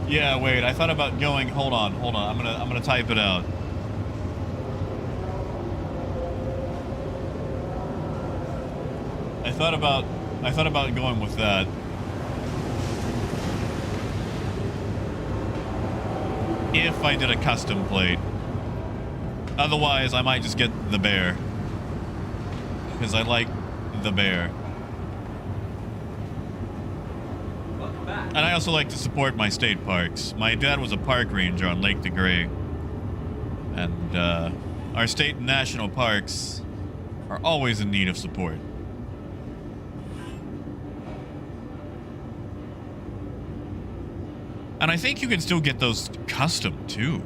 Yeah, wait, I thought about going, hold on. I'm gonna type it out. I thought about going with that. If I did a custom plate. Otherwise, I might just get the bear. Because I like the bear. And I also like to support my state parks. My dad was a park ranger on Lake DeGray. And our state and national parks are always in need of support. And I think you can still get those custom, too.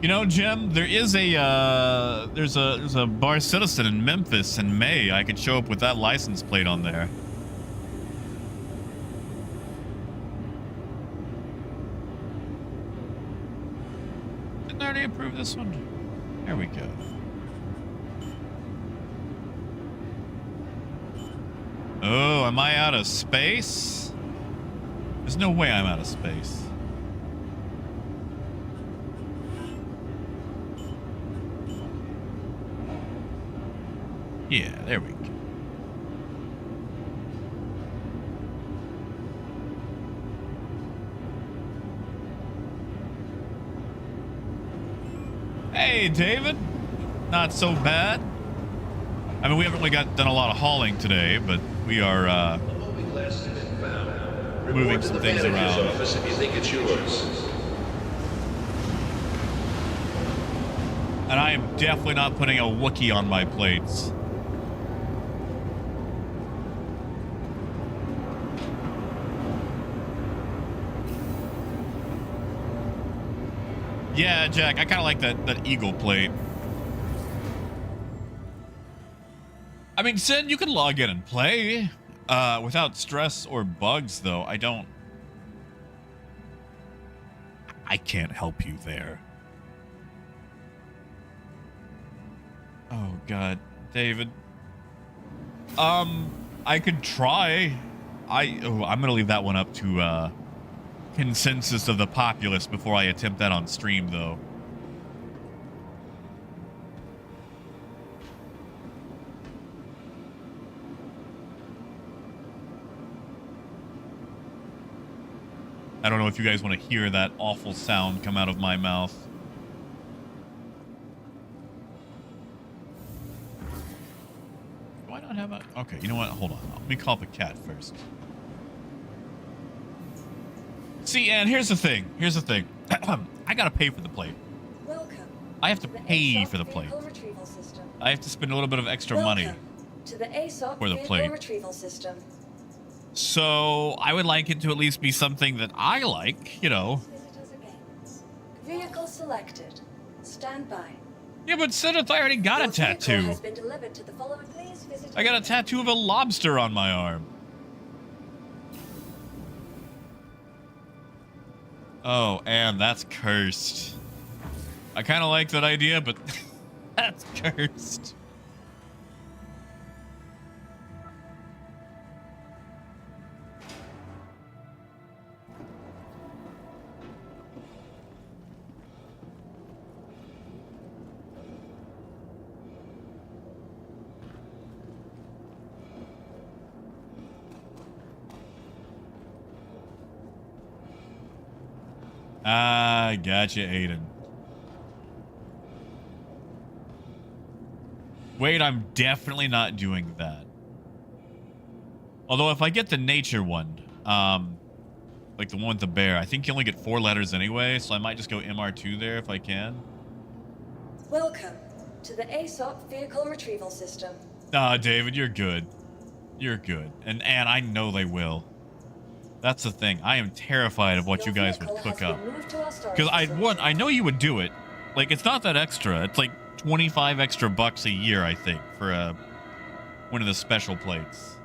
You know, Jim, there is a there's a bar citizen in Memphis in May. I could show up with that license plate on there. Didn't I already approve this one? There we go. Oh, am I out of space? There's no way I'm out of space. Yeah, there we go. Hey, David. Not so bad. I mean, we haven't really done a lot of hauling today, but we are moving some things around. Office if you think it's yours. And I am definitely not putting a Wookiee on my plates. Yeah, Jack, I kind of like that eagle plate. I mean, Sin, you can log in and play without stress or bugs, though. I can't help you there. Oh, God. David. I could try. I'm gonna leave that one up to consensus of the populace before I attempt that on stream, though. I don't know if you guys want to hear that awful sound come out of my mouth. Do I not have a... Okay, you know what? Hold on. Let me call the cat first. See, and here's the thing. Here's the thing. I gotta pay for the plate. Welcome. I have to pay for the plate. I have to spend a little bit of extra money to the ASOP for the plate. Retrieval system. So I would like it to at least be something that I like, you know. Visitors again. Vehicle selected. Stand by. Yeah, but Seth, I already got a Your vehicle tattoo. has been delivered to the following. Please visit I got a tattoo of a lobster on my arm. Oh, and that's cursed. I kind of like that idea, but that's cursed. Ah, gotcha, Aiden. Wait, I'm definitely not doing that. Although if I get the nature one, like the one with the bear, I think you only get 4 letters anyway, so I might just go MR2 there if I can. Welcome to the ASOP Vehicle Retrieval System. Ah, David, you're good. You're good. And I know they will. That's the thing. I am terrified of what you guys would cook up. Because I know you would do it. Like, it's not that extra. It's like 25 extra bucks a year, I think, for one of the special plates.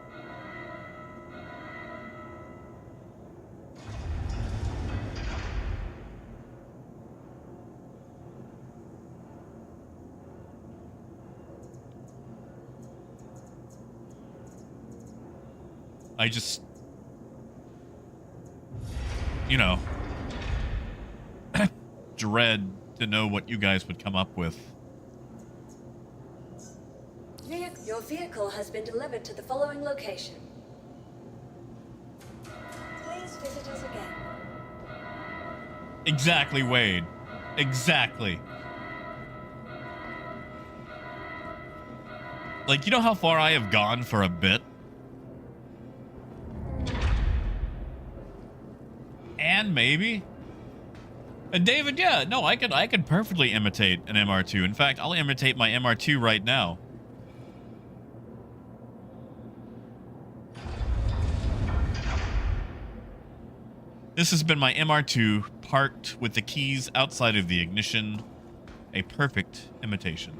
I just, you know, dread to know what you guys would come up with. Your vehicle has been delivered to the following location. Please visit us again. Exactly, Wade. Exactly. Like, you know how far I have gone for a bit? And maybe. And David, yeah, no, I could perfectly imitate an MR2. In fact, I'll imitate my MR2 right now. This has been my MR2 parked with the keys outside of the ignition. A perfect imitation.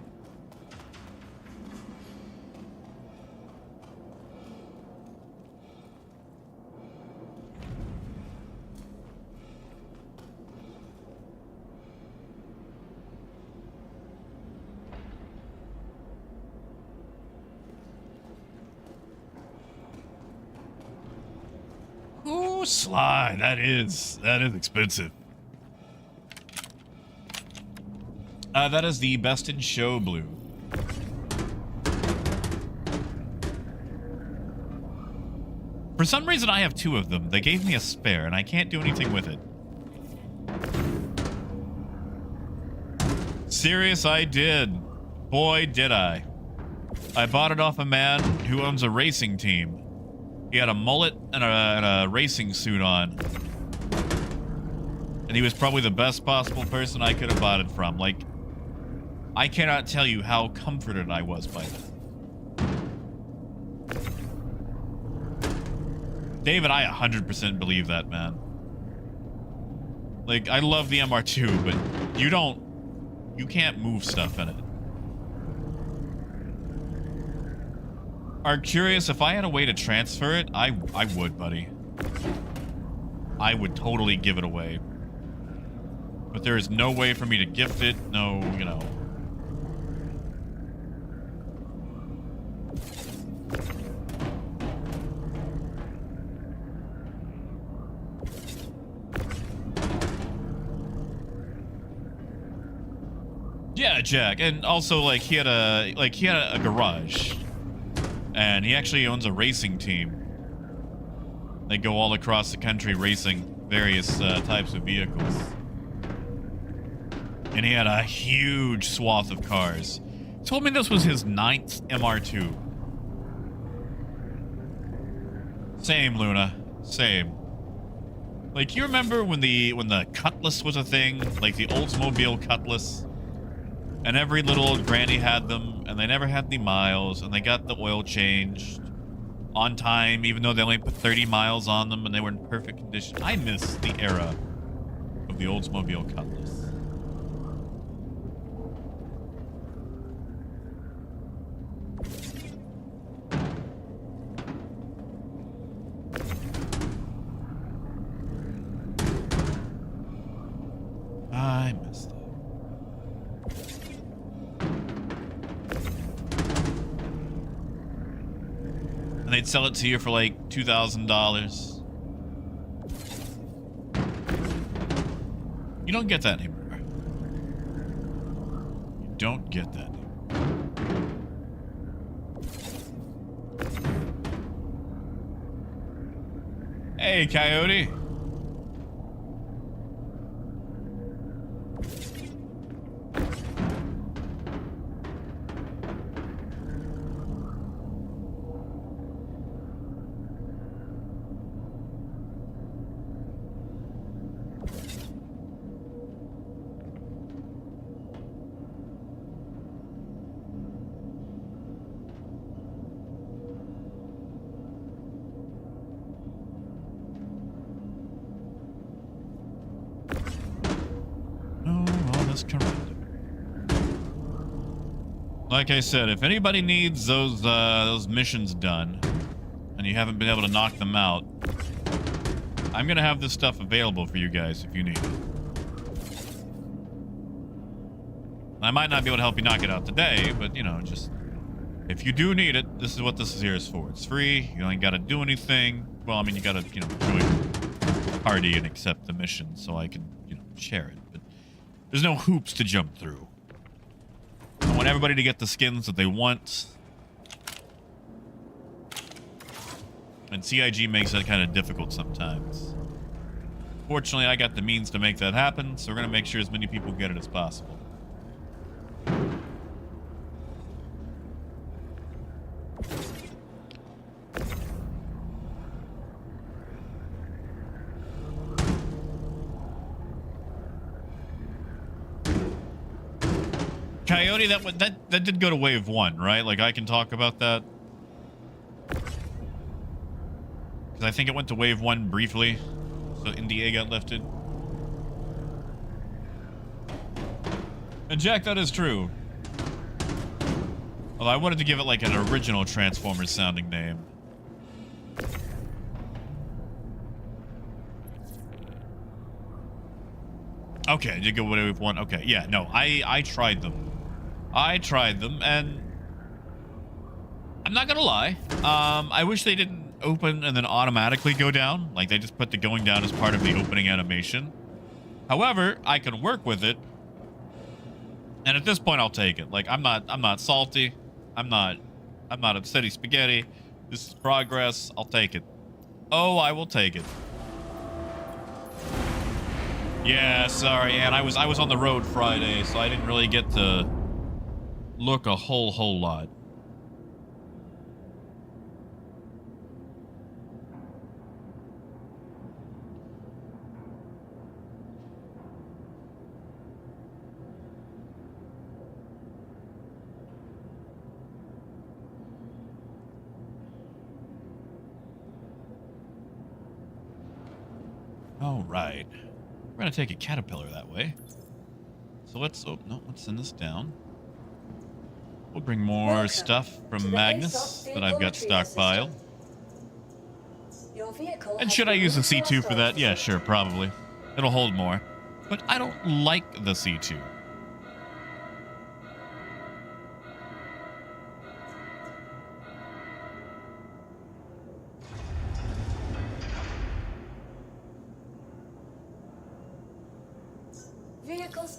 Ooh, Sly, that is expensive. That is the Best in Show blue. For some reason, I have 2 of them. They gave me a spare, and I can't do anything with it. Serious, I did. Boy, did I. I bought it off a man who owns a racing team. He had a mullet and a racing suit on. And he was probably the best possible person I could have bought it from. Like, I cannot tell you how comforted I was by that. David, I 100% believe that, man. Like, I love the MR2, but you can't move stuff in it. Are curious, if I had a way to transfer it, I would, buddy. I would totally give it away. But there is no way for me to gift it, no, you know. Yeah, Jack. And also, like, he had a garage. And he actually owns a racing team. They go all across the country racing various types of vehicles. And he had a huge swath of cars. He told me this was his 9th MR2. Same, Luna. Same. Like, you remember when the Cutlass was a thing? Like the Oldsmobile Cutlass? And every little old granny had them, and they never had any miles, and they got the oil changed on time, even though they only put 30 miles on them, and they were in perfect condition. I miss the era of the Oldsmobile Cutlass. I missed it. And they'd sell it to you for like $2,000. You don't get that anymore. You don't get that anymore. Hey, Coyote. Like I said, if anybody needs those missions done, and you haven't been able to knock them out, I'm gonna have this stuff available for you guys if you need it. I might not be able to help you knock it out today, but you know, just if you do need it, this is what this here is for. It's free. You ain't gotta do anything. Well, I mean, you gotta, you know, join the party and accept the mission so I can, you know, share it. But there's no hoops to jump through. I want everybody to get the skins that they want. And CIG makes that kind of difficult sometimes. Fortunately, I got the means to make that happen, so we're going to make sure as many people get it as possible. Coyote, that did go to wave 1, right? Like, I can talk about that. Because I think it went to wave 1 briefly. So NDA got lifted. And Jack, that is true. Although I wanted to give it like an original Transformers sounding name. Okay, I did go wave 1. Okay, yeah, no, I tried them. I tried them, and I'm not gonna lie. I wish they didn't open and then automatically go down. Like, they just put the going down as part of the opening animation. However, I can work with it, and at this point, I'll take it. Like, I'm not salty. I'm not upsetty spaghetti. This is progress. I'll take it. Oh, I will take it. Yeah, sorry, and I was on the road Friday, so I didn't really get to look a whole lot. All right. We're gonna take a caterpillar that way. So let's, oh no, let's send this down. We'll bring more stuff from Magnus that I've got stockpiled. And should I use the C2 for that? Yeah, sure, probably. It'll hold more. But I don't like the C2.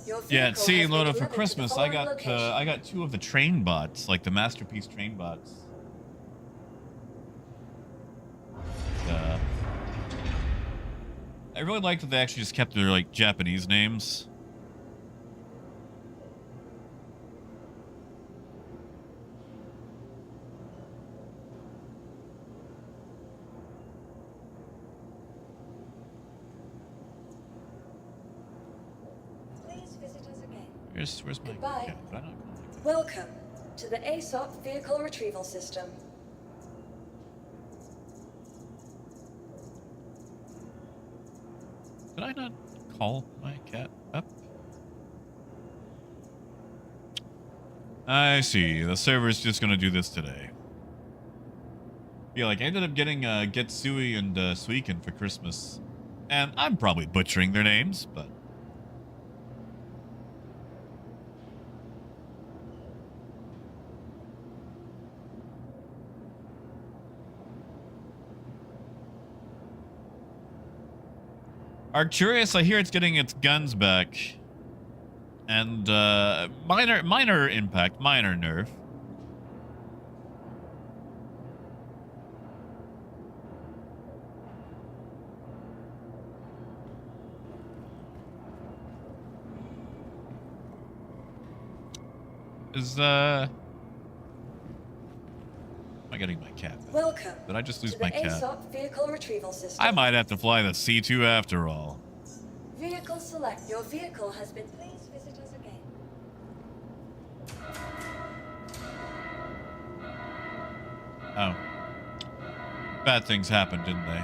Your Yeah, vehicle see, has been Loda, for delivered to the Christmas, following location. I got 2 of the train bots, like the masterpiece train bots. I really liked that they actually just kept their like Japanese names. Please visit us again. Where's my Goodbye. cat? Did I not call my cat? Welcome to the ASOP Vehicle Retrieval System. Did I not call my cat up? I see. The server's just gonna do this today. Yeah, like I ended up getting Getsui and Suiken for Christmas. And I'm probably butchering their names, but Arcturus, I hear it's getting its guns back. And minor impact, minor nerf. Am I getting my cat back? Welcome. Did I just lose to the my cat? ASOP Vehicle Retrieval System. I might have to fly the C2 after all. Vehicle select. Your vehicle has been. Please visit us again. Oh. Bad things happened, didn't they?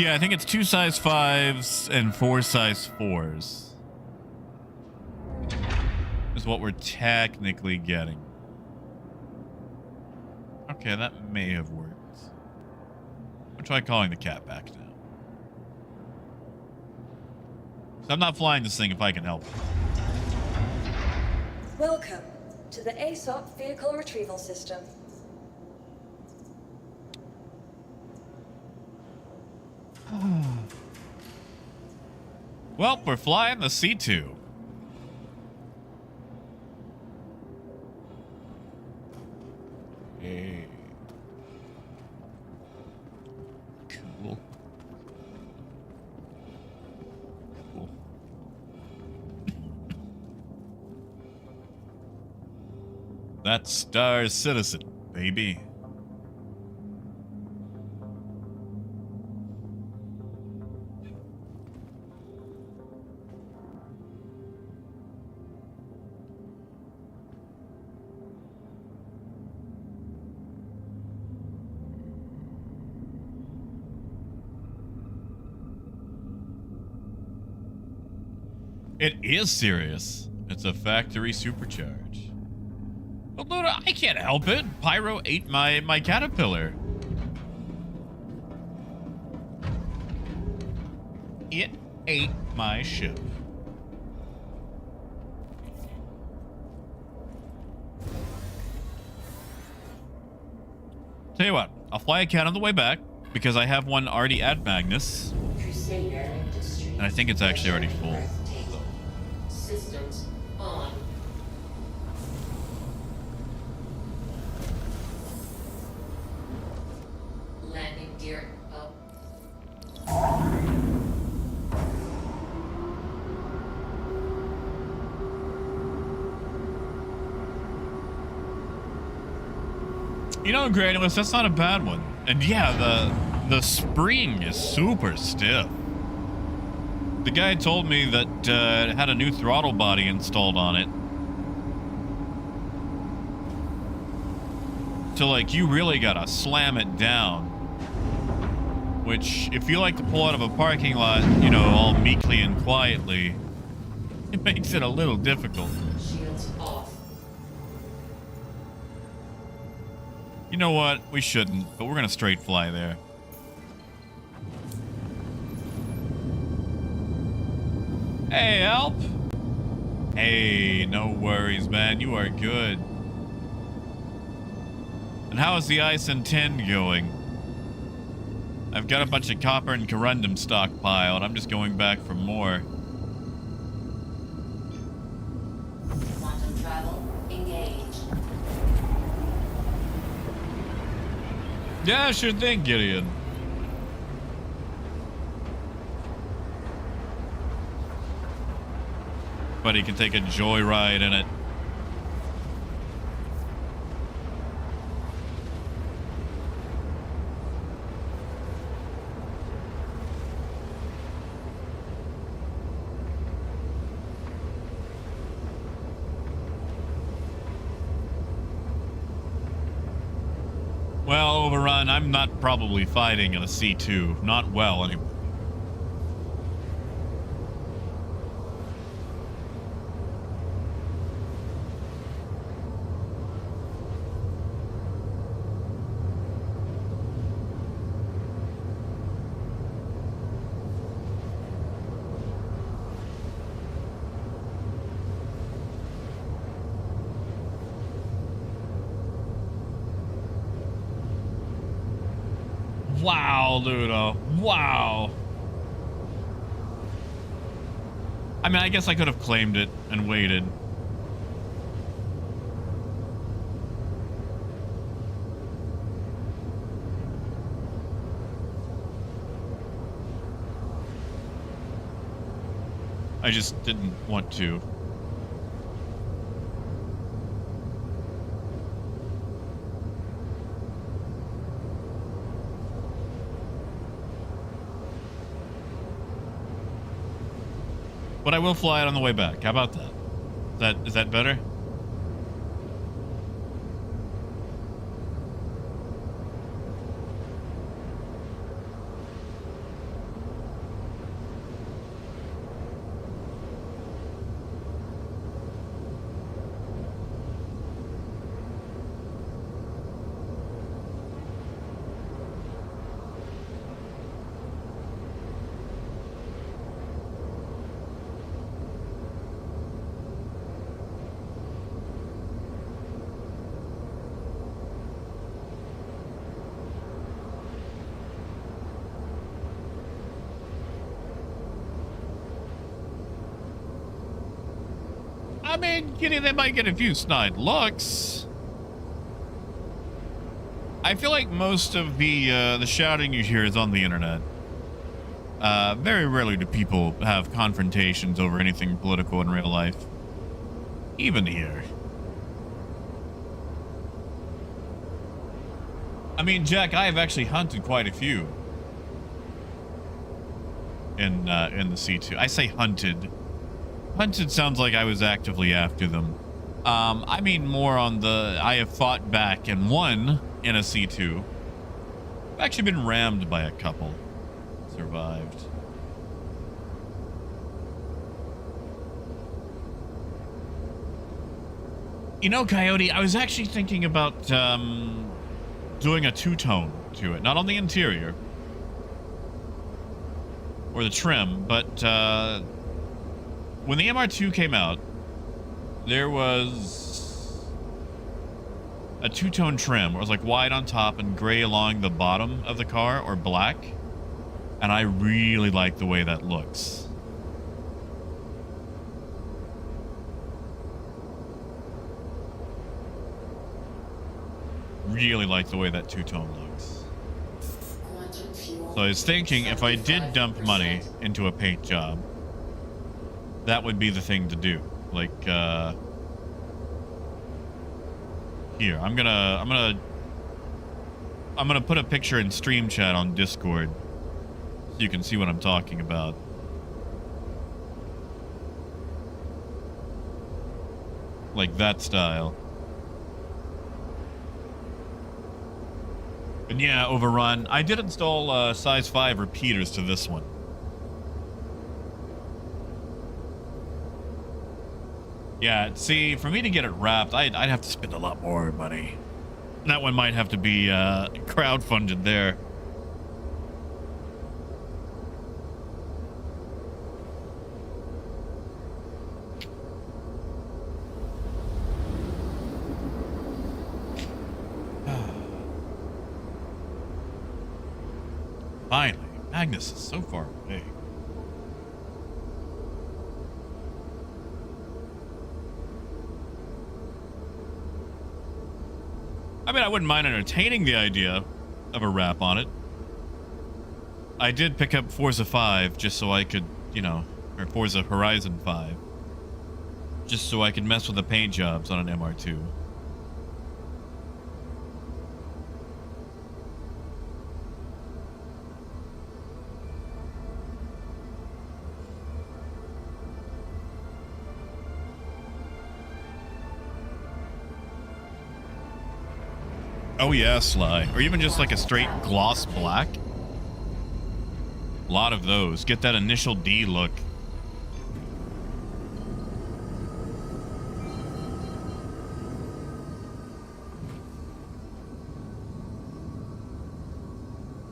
Yeah, I think it's 2 size 5s and 4 size 4s. Is what we're technically getting. Okay, that may have worked. I'll try calling the cat back now. So I'm not flying this thing if I can help it. Welcome to the ASOP Vehicle Retrieval System. Well, we're flying the C2. Hey. Cool. Cool. That's Star Citizen, baby. It is serious. It's a factory supercharge. But Luda, I can't help it. Pyro ate my caterpillar. It ate my ship. Tell you what, I'll fly a cat on the way back because I have one already at Magnus. And I think it's actually already full. Systems on. Landing gear up. You know, Granulus, that's not a bad one. And yeah, the spring is super stiff. The guy told me that it had a new throttle body installed on it. So, like, you really gotta slam it down. Which, if you like to pull out of a parking lot, you know, all meekly and quietly, it makes it a little difficult. Shields off. You know what? We shouldn't, but we're gonna straight fly there. Hey, help! Hey, no worries, man. You are good. And how is the ice and tin going? I've got a bunch of copper and corundum stockpiled. I'm just going back for more. engaged. Yeah, sure thing, Gideon. But he can take a joyride in it. Well, Overrun, I'm not probably fighting in a C2. Not well, anyway. Wow, Ludo. Wow. I mean, I guess I could have claimed it and waited. I just didn't want to. But I will fly it on the way back. How about that? Is that better? I mean, Kitty, they might get a few snide looks. I feel like most of the shouting you hear is on the internet. Very rarely do people have confrontations over anything political in real life. Even here. I mean, Jack, I have actually hunted quite a few in the C2. I say hunted. Hunted sounds like I was actively after them. I mean more on the I have fought back and won in a C2. I've actually been rammed by a couple. Survived. You know, Coyote, I was actually thinking about doing a two-tone to it. Not on the interior or the trim, but when the MR2 came out, there was a two-tone trim where it was like white on top and gray along the bottom of the car, or black. And I really like the way that looks. Really like the way that two-tone looks. So I was thinking if I did dump money into a paint job, that would be the thing to do. Like, here, I'm gonna put a picture in stream chat on Discord so you can see what I'm talking about. Like that style. And yeah, Overrun. I did install size 5 repeaters to this one. Yeah, see, for me to get it wrapped, I'd have to spend a lot more money. That one might have to be crowdfunded there. Finally, Magnus is so far away. I mean, I wouldn't mind entertaining the idea of a wrap on it. I did pick up Forza 5 just so I could, you know, or Forza Horizon 5, just so I could mess with the paint jobs on an MR2. Oh yeah, Sly. Or even just like a straight gloss black. A lot of those. Get that initial D look.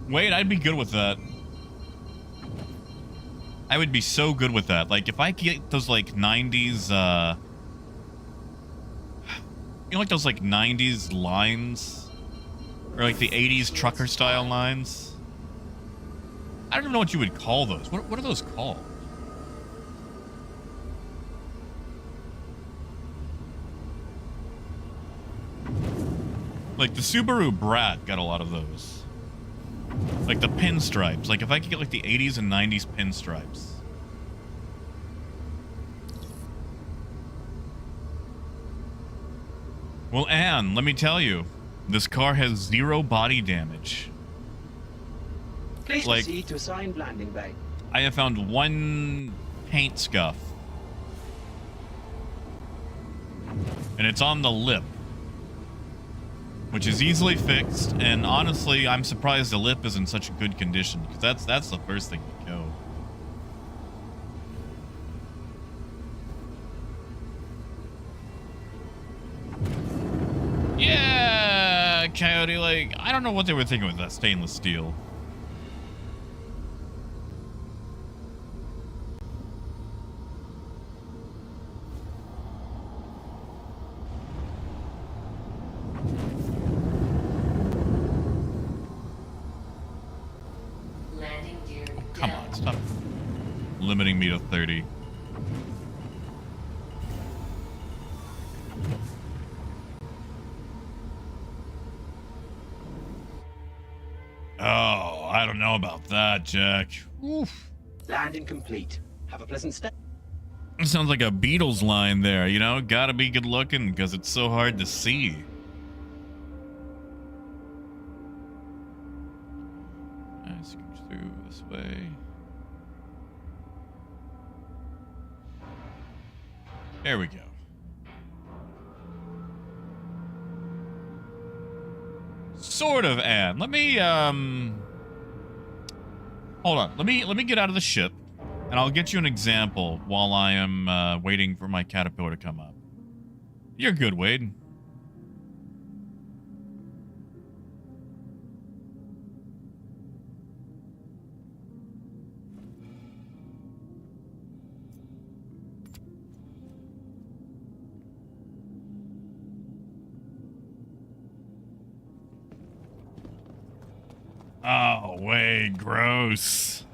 Wait, I'd be good with that. I would be so good with that. Like, if I get those, like, 90s, you know, like those, like, 90s lines? Or, like, the 80s trucker-style lines? I don't even know what you would call those. What are those called? Like, the Subaru Brat got a lot of those. Like the pinstripes. Like if I could get like the 80s and 90s pinstripes. Well, Anne, let me tell you, this car has 0 body damage. Please Like, proceed to assigned landing bay. I have found 1 paint scuff. And it's on the lip. Which is easily fixed, and honestly, I'm surprised the lip is in such good condition, because that's the first thing to go. Yeah, Coyote, like, I don't know what they were thinking with that stainless steel. Landing gear Come down. on, stop limiting me to 30. Oh, I don't know about that, Jack. Oof. Landing complete. Have a pleasant stay. It sounds like a Beatles line there, you know? Gotta be good looking because it's so hard to see. Let's go through this way. There we go. Sort of, Anne. Let me, hold on. Let me get out of the ship, and I'll get you an example while I am, waiting for my caterpillar to come up. You're good, Wade. Oh, Wade, gross.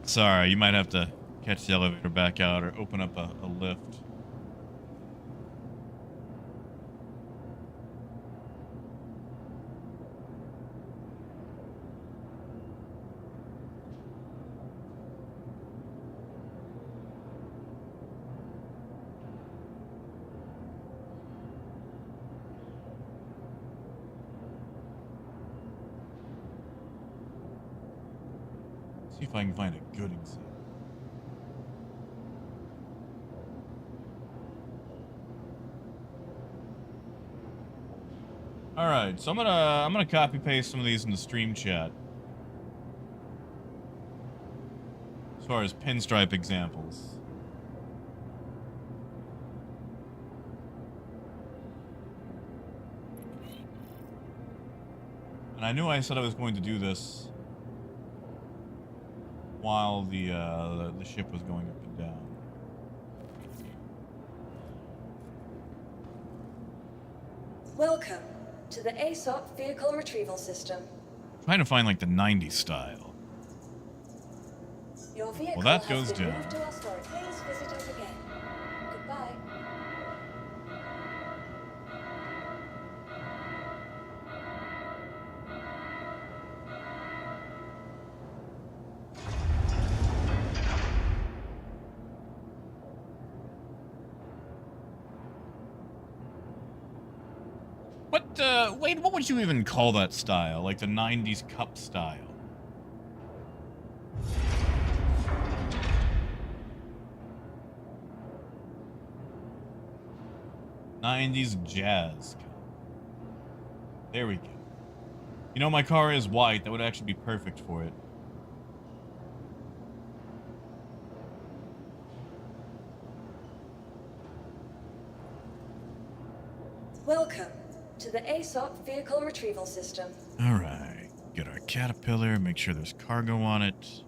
Sorry, you might have to catch the elevator back out or open up a lift. See if I can find a good example. All right, so I'm gonna copy paste some of these in the stream chat. As far as pinstripe examples. And I knew I said I was going to do this while the ship was going up and down. Welcome to the ASOP Vehicle Retrieval System. Trying to find like the 90s style. Your vehicle that has goes been down. moved to our storage. Please visit us again. Goodbye. Wait, what would you even call that style? Like the 90s cup style? '90s jazz cup. There we go. You know, my car is white. That would actually be perfect for it. Welcome to the ASOP Vehicle Retrieval System. All right. Get our Caterpillar. Make sure there's cargo on it.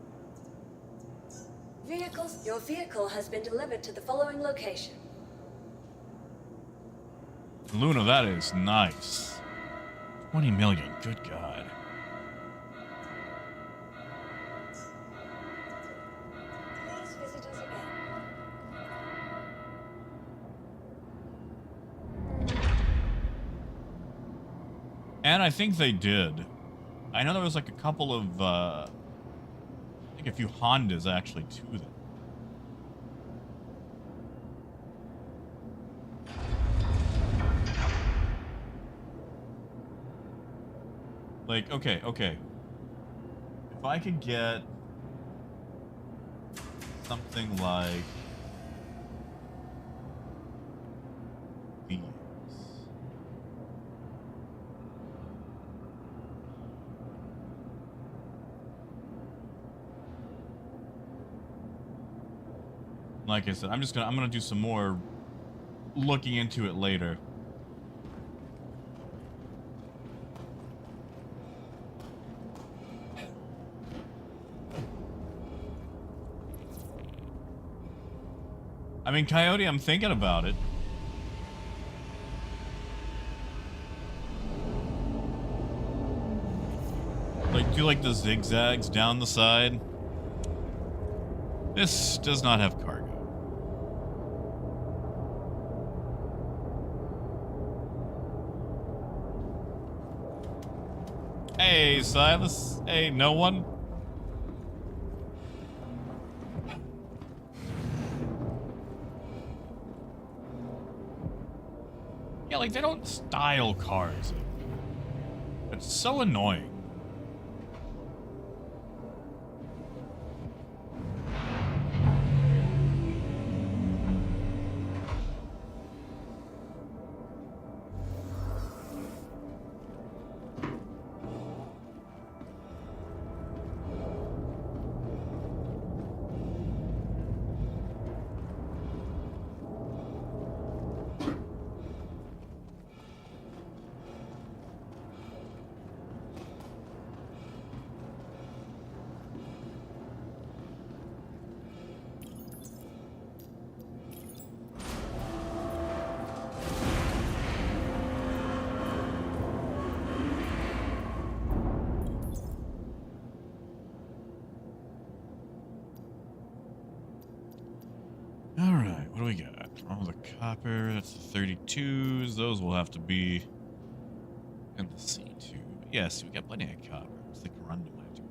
Your vehicle has been delivered to the following location. Luna, that is nice. 20 million. Good God. Please visit us again. And I think they did. I know there was like a couple of, I think a few Hondas actually to them. Like, okay. If I could get something like these. Like I said, I'm gonna do some more looking into it later. I mean, Coyote, I'm thinking about it. Like, do like the zigzags down the side. This does not have cargo. Hey, Silas. Hey, no one? Yeah, like, they don't style cars. It's so annoying. Alright, what do we got? All the copper, that's the 32s. Those will have to be in the C2. Yes, we got plenty of copper. It's like run to my two.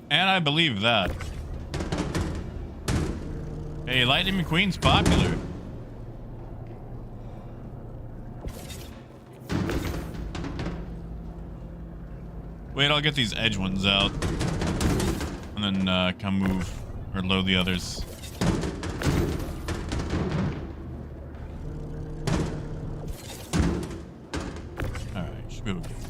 And I believe that. Hey, Lightning McQueen's popular. Wait, I'll get these edge ones out. And then come move or load the others. Alright, should be able to get those.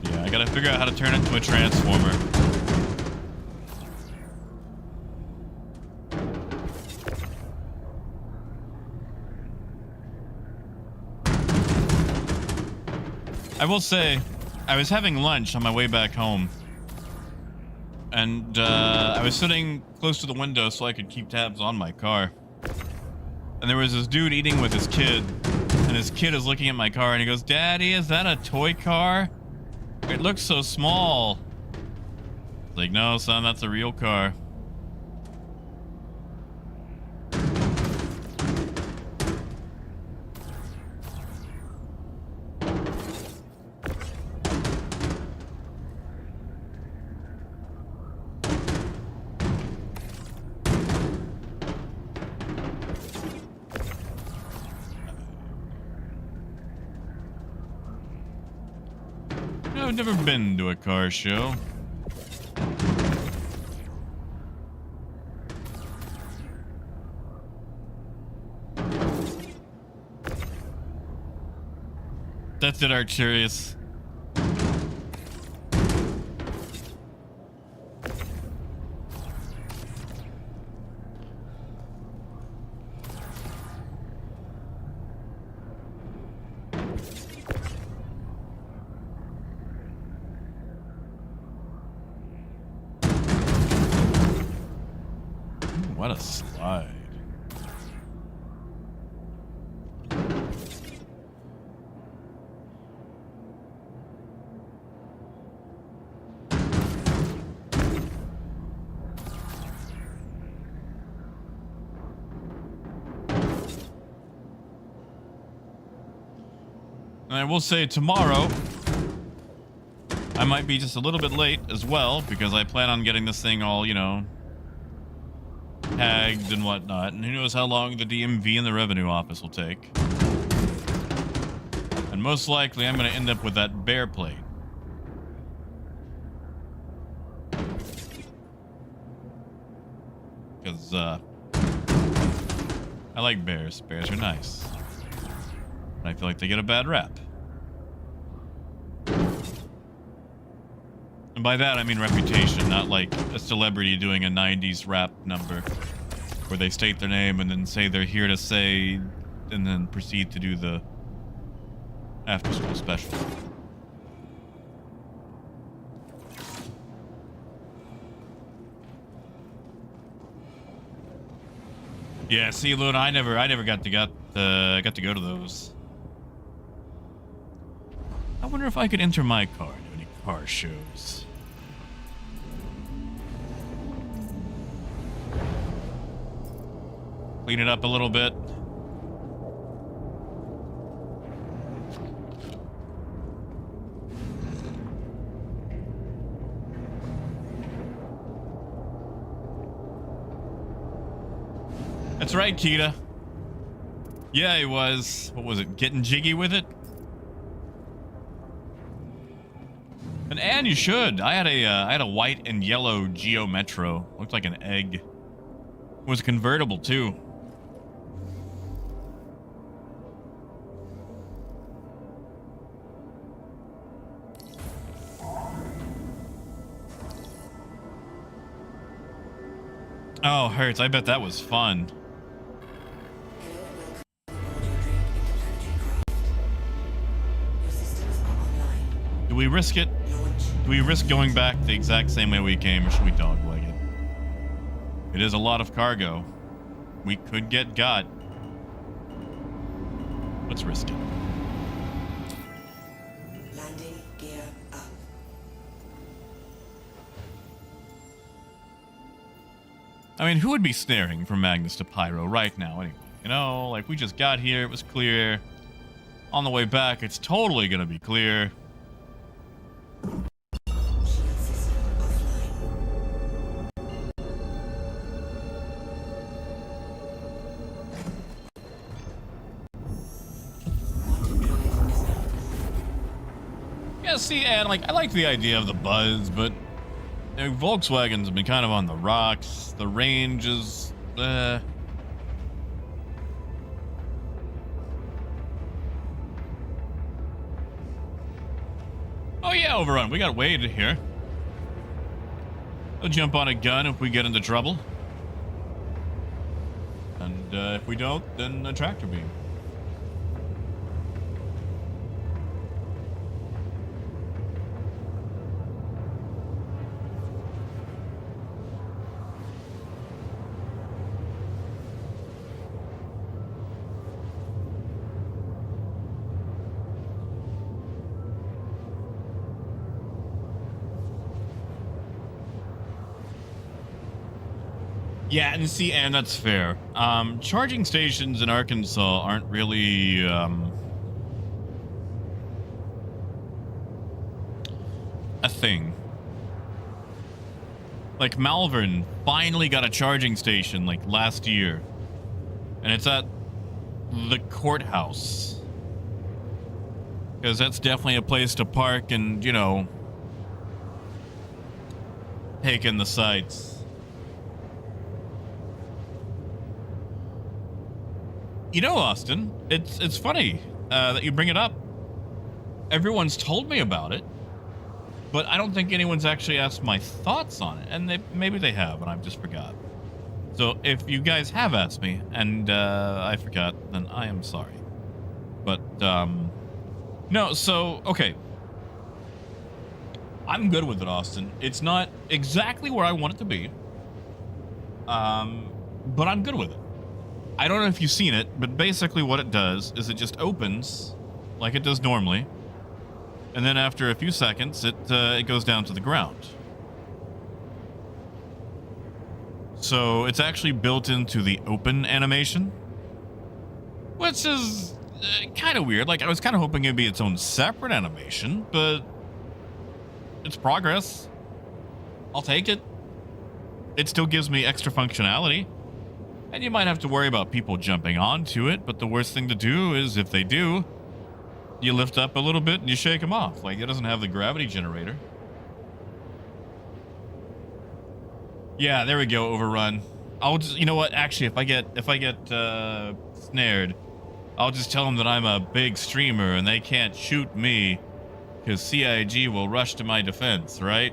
Yeah, I gotta figure out how to turn it into a transformer. I will say, I was having lunch on my way back home, and I was sitting close to the window so I could keep tabs on my car. And there was this dude eating with his kid, and his kid is looking at my car, and he goes, "Daddy, is that a toy car? It looks so small." It's like, "No, son, that's a real car." I've never been to a car show. That's it, Arcturus. What a slide. And I will say tomorrow, I might be just a little bit late as well, because I plan on getting this thing all, you know, tagged and whatnot, and who knows how long the DMV and the revenue office will take. And most likely I'm going to end up with that bear plate. Because, I like bears. Bears are nice. And I feel like they get a bad rap. And by that, I mean reputation, not like a celebrity doing a 90s rap number where they state their name and then say they're here to say, and then proceed to do the after-school special. Yeah, see, Luna, I never got to go to those. I wonder if I could enter my car to any car shows. Clean it up a little bit. That's right, Kita. Yeah, he was. What was it? Getting jiggy with it? And you should. I had a white and yellow Geo Metro. Looked like an egg. It was convertible too. Oh, Hurts, I bet that was fun. Do we risk it? Do we risk going back the exact same way we came, or should we dogleg it? It is a lot of cargo. We could get got. Let's risk it. Landing gear up. I mean, who would be snaring from Magnus to Pyro right now anyway? You know, like, we just got here, it was clear. On the way back, it's totally gonna be clear. Shield system offline. Quantum drive is now. Yeah, see, and, like, I like the idea of the buzz, but you know, Volkswagens have been kind of on the rocks. The range is, Oh yeah, Overrun. We got Wade here. He'll jump on a gun if we get into trouble. And if we don't, then a tractor beam. Yeah, and see, and that's fair. Charging stations in Arkansas aren't really a thing. Like Malvern finally got a charging station like last year, and it's at the courthouse, because that's definitely a place to park and, you know, take in the sights. You know, Austin, it's funny that you bring it up. Everyone's told me about it, but I don't think anyone's actually asked my thoughts on it, and maybe they have, and I've just forgot. So if you guys have asked me and I forgot, then I am sorry. But no, so okay, I'm good with it, Austin. It's not exactly where I want it to be, but I'm good with it. I don't know if you've seen it, but basically what it does is it just opens like it does normally, and then after a few seconds, it goes down to the ground. So it's actually built into the open animation, which is kind of weird. Like, I was kind of hoping it'd be its own separate animation, but it's progress. I'll take it. It still gives me extra functionality. And you might have to worry about people jumping onto it, but the worst thing to do is, if they do, you lift up a little bit and you shake them off. Like, it doesn't have the gravity generator. Yeah, there we go, overrun. I'll just, you know what, actually, if I get snared, I'll just tell them that I'm a big streamer and they can't shoot me because CIG will rush to my defense, right?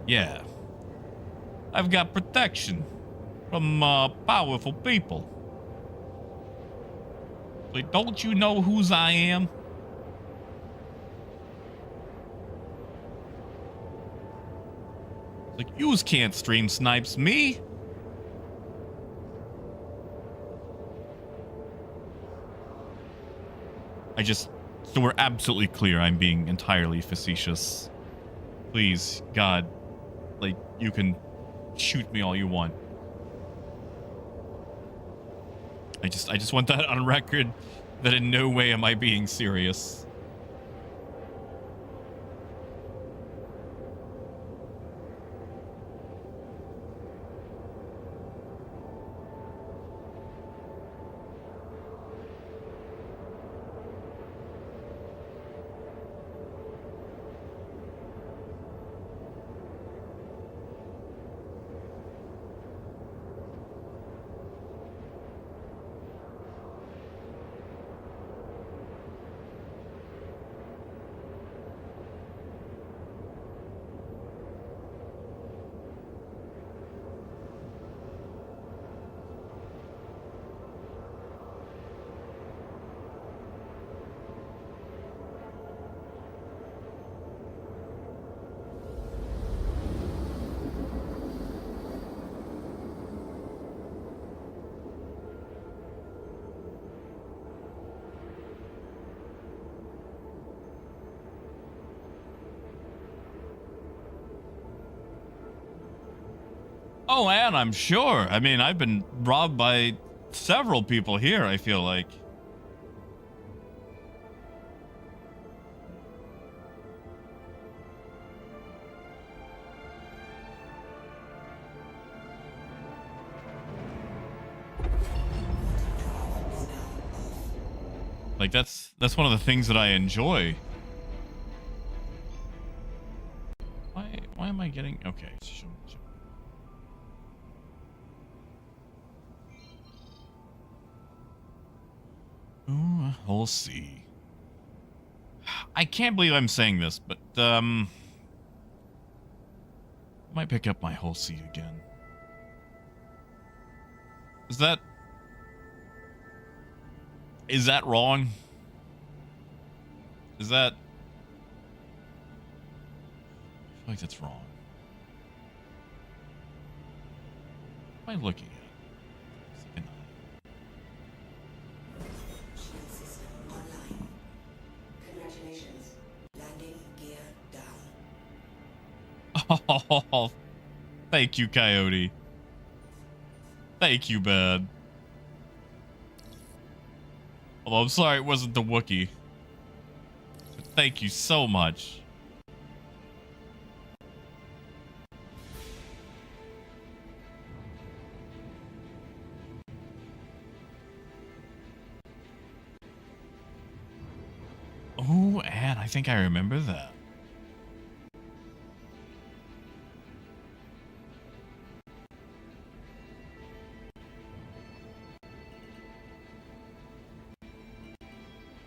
Yeah. I've got protection from powerful people. Like, don't you know whose I am? Like, yous can't stream snipes me. So we're absolutely clear, I'm being entirely facetious. Please, God, like, you can shoot me all you want. I just want that on record, that in no way am I being serious. Oh, and I'm sure. I mean, I've been robbed by several people here, I feel like. Like, that's one of the things that I enjoy. Why am I getting... Okay. Ooh, we'll see. I can't believe I'm saying this, but I might pick up my whole C again. Is that wrong? Is that... I feel like that's wrong. What am I looking at? Shield system online. Congratulations. Landing gear down. Oh, thank you, Coyote. Thank you, man. Although I'm sorry it wasn't the Wookiee. But thank you so much. Oh, and I think I remember that.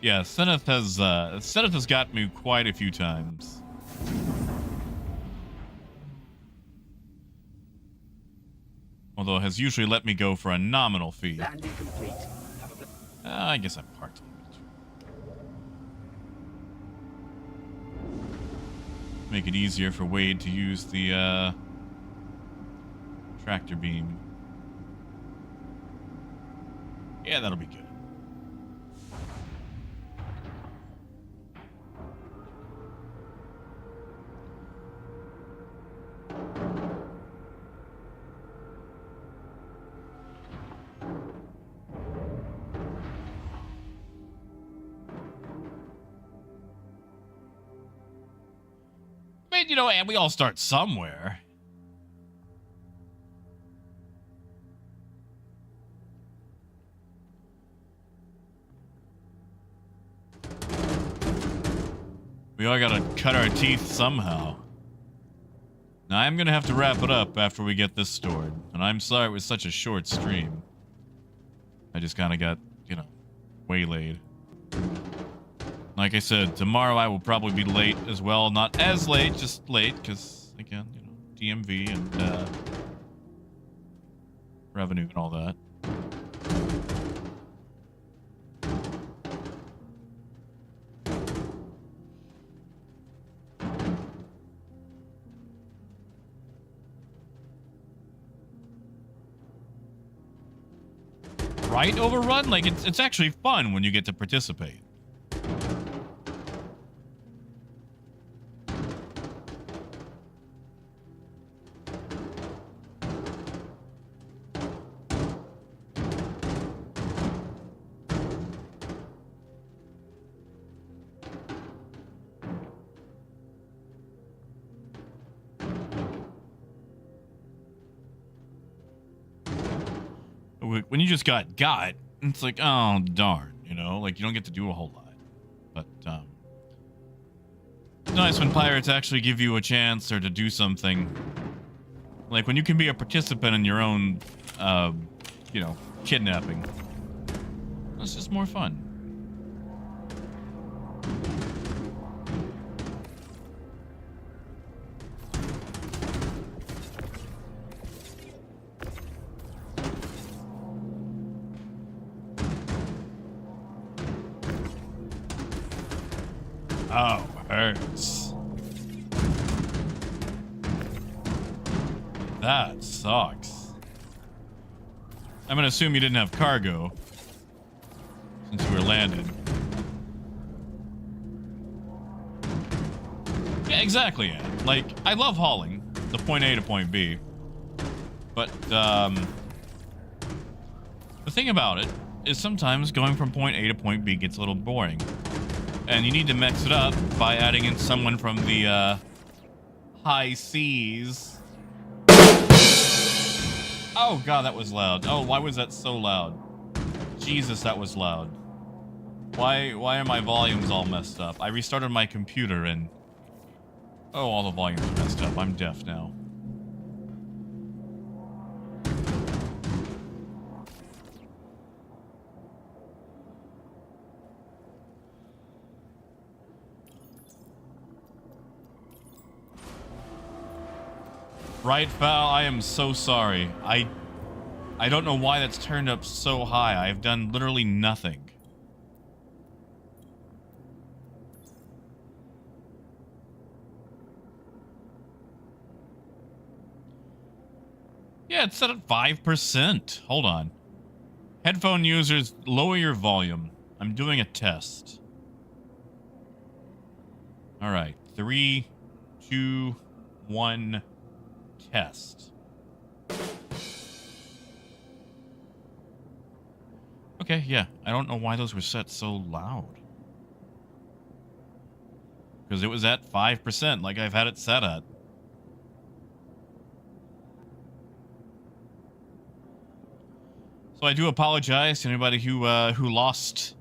Yeah, Zenith has got me quite a few times. Although it has usually let me go for a nominal fee. Landing complete. Have a I guess I'm parked. Make it easier for Wade to use the tractor beam. Yeah, that'll be good. I mean, you know, and we all start somewhere. We all gotta cut our teeth somehow. Now, I'm gonna have to wrap it up after we get this stored. And I'm sorry it was such a short stream. I just kinda got, you know, waylaid. Like I said, tomorrow I will probably be late as well. Not as late, just late, because, again, you know, DMV and revenue and all that. Right, Overrun? Like, it's actually fun when you get to participate. When you just got, it's like, oh, darn, you know? Like, you don't get to do a whole lot. But, it's nice when pirates actually give you a chance or to do something. Like, when you can be a participant in your own, you know, kidnapping. It's just more fun. Oh, hurts. That sucks. I'm gonna assume you didn't have cargo since you were landed. Yeah, exactly. Yeah. Like, I love hauling the point A to point B, but the thing about it is sometimes going from point A to point B gets a little boring. And you need to mix it up by adding in someone from the high seas. Oh god, that was loud. Oh, why was that so loud? Jesus, that was loud. Why are my volumes all messed up? I restarted my computer and... Oh, all the volumes are messed up. I'm deaf now. Right, Val, I am so sorry. I don't know why that's turned up so high. I've done literally nothing. Yeah, it's set at 5%. Hold on. Headphone users, lower your volume. I'm doing a test. All right. 3, 2, 1... Test. Okay, yeah. I don't know why those were set so loud. Because it was at 5%, like I've had it set at. So I do apologize to anybody who lost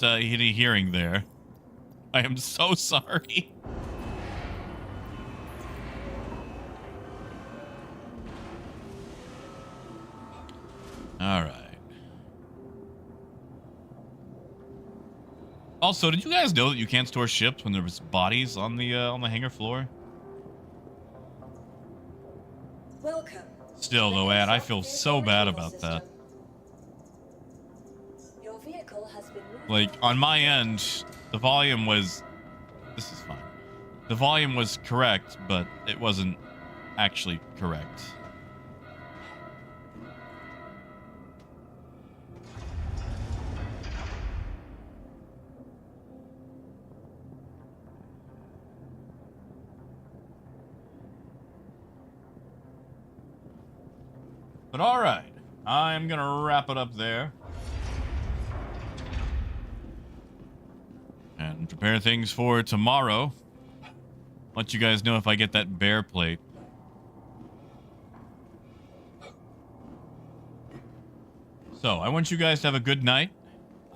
any hearing there. I am so sorry. All right. Also, did you guys know that you can't store ships when there's bodies on the hangar floor? Welcome. Still, to though, the Ed, I ASOP feel vehicle so bad retrieval about that. system. Your vehicle has been moved Like, on my end, the volume was... This is fine. The volume was correct, but it wasn't actually correct. But alright, I'm gonna wrap it up there. And prepare things for tomorrow. Let you guys know if I get that bear plate. So, I want you guys to have a good night.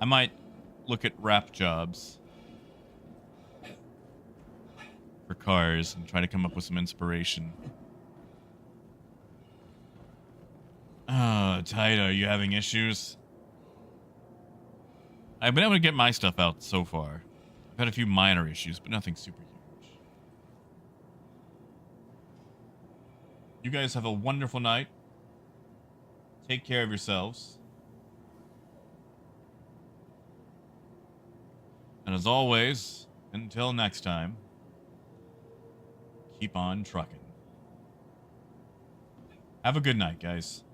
I might look at wrap jobs for cars and try to come up with some inspiration. Oh, Taito, are you having issues? I've been able to get my stuff out so far. I've had a few minor issues, but nothing super huge. You guys have a wonderful night. Take care of yourselves. And as always, until next time, keep on trucking. Have a good night, guys.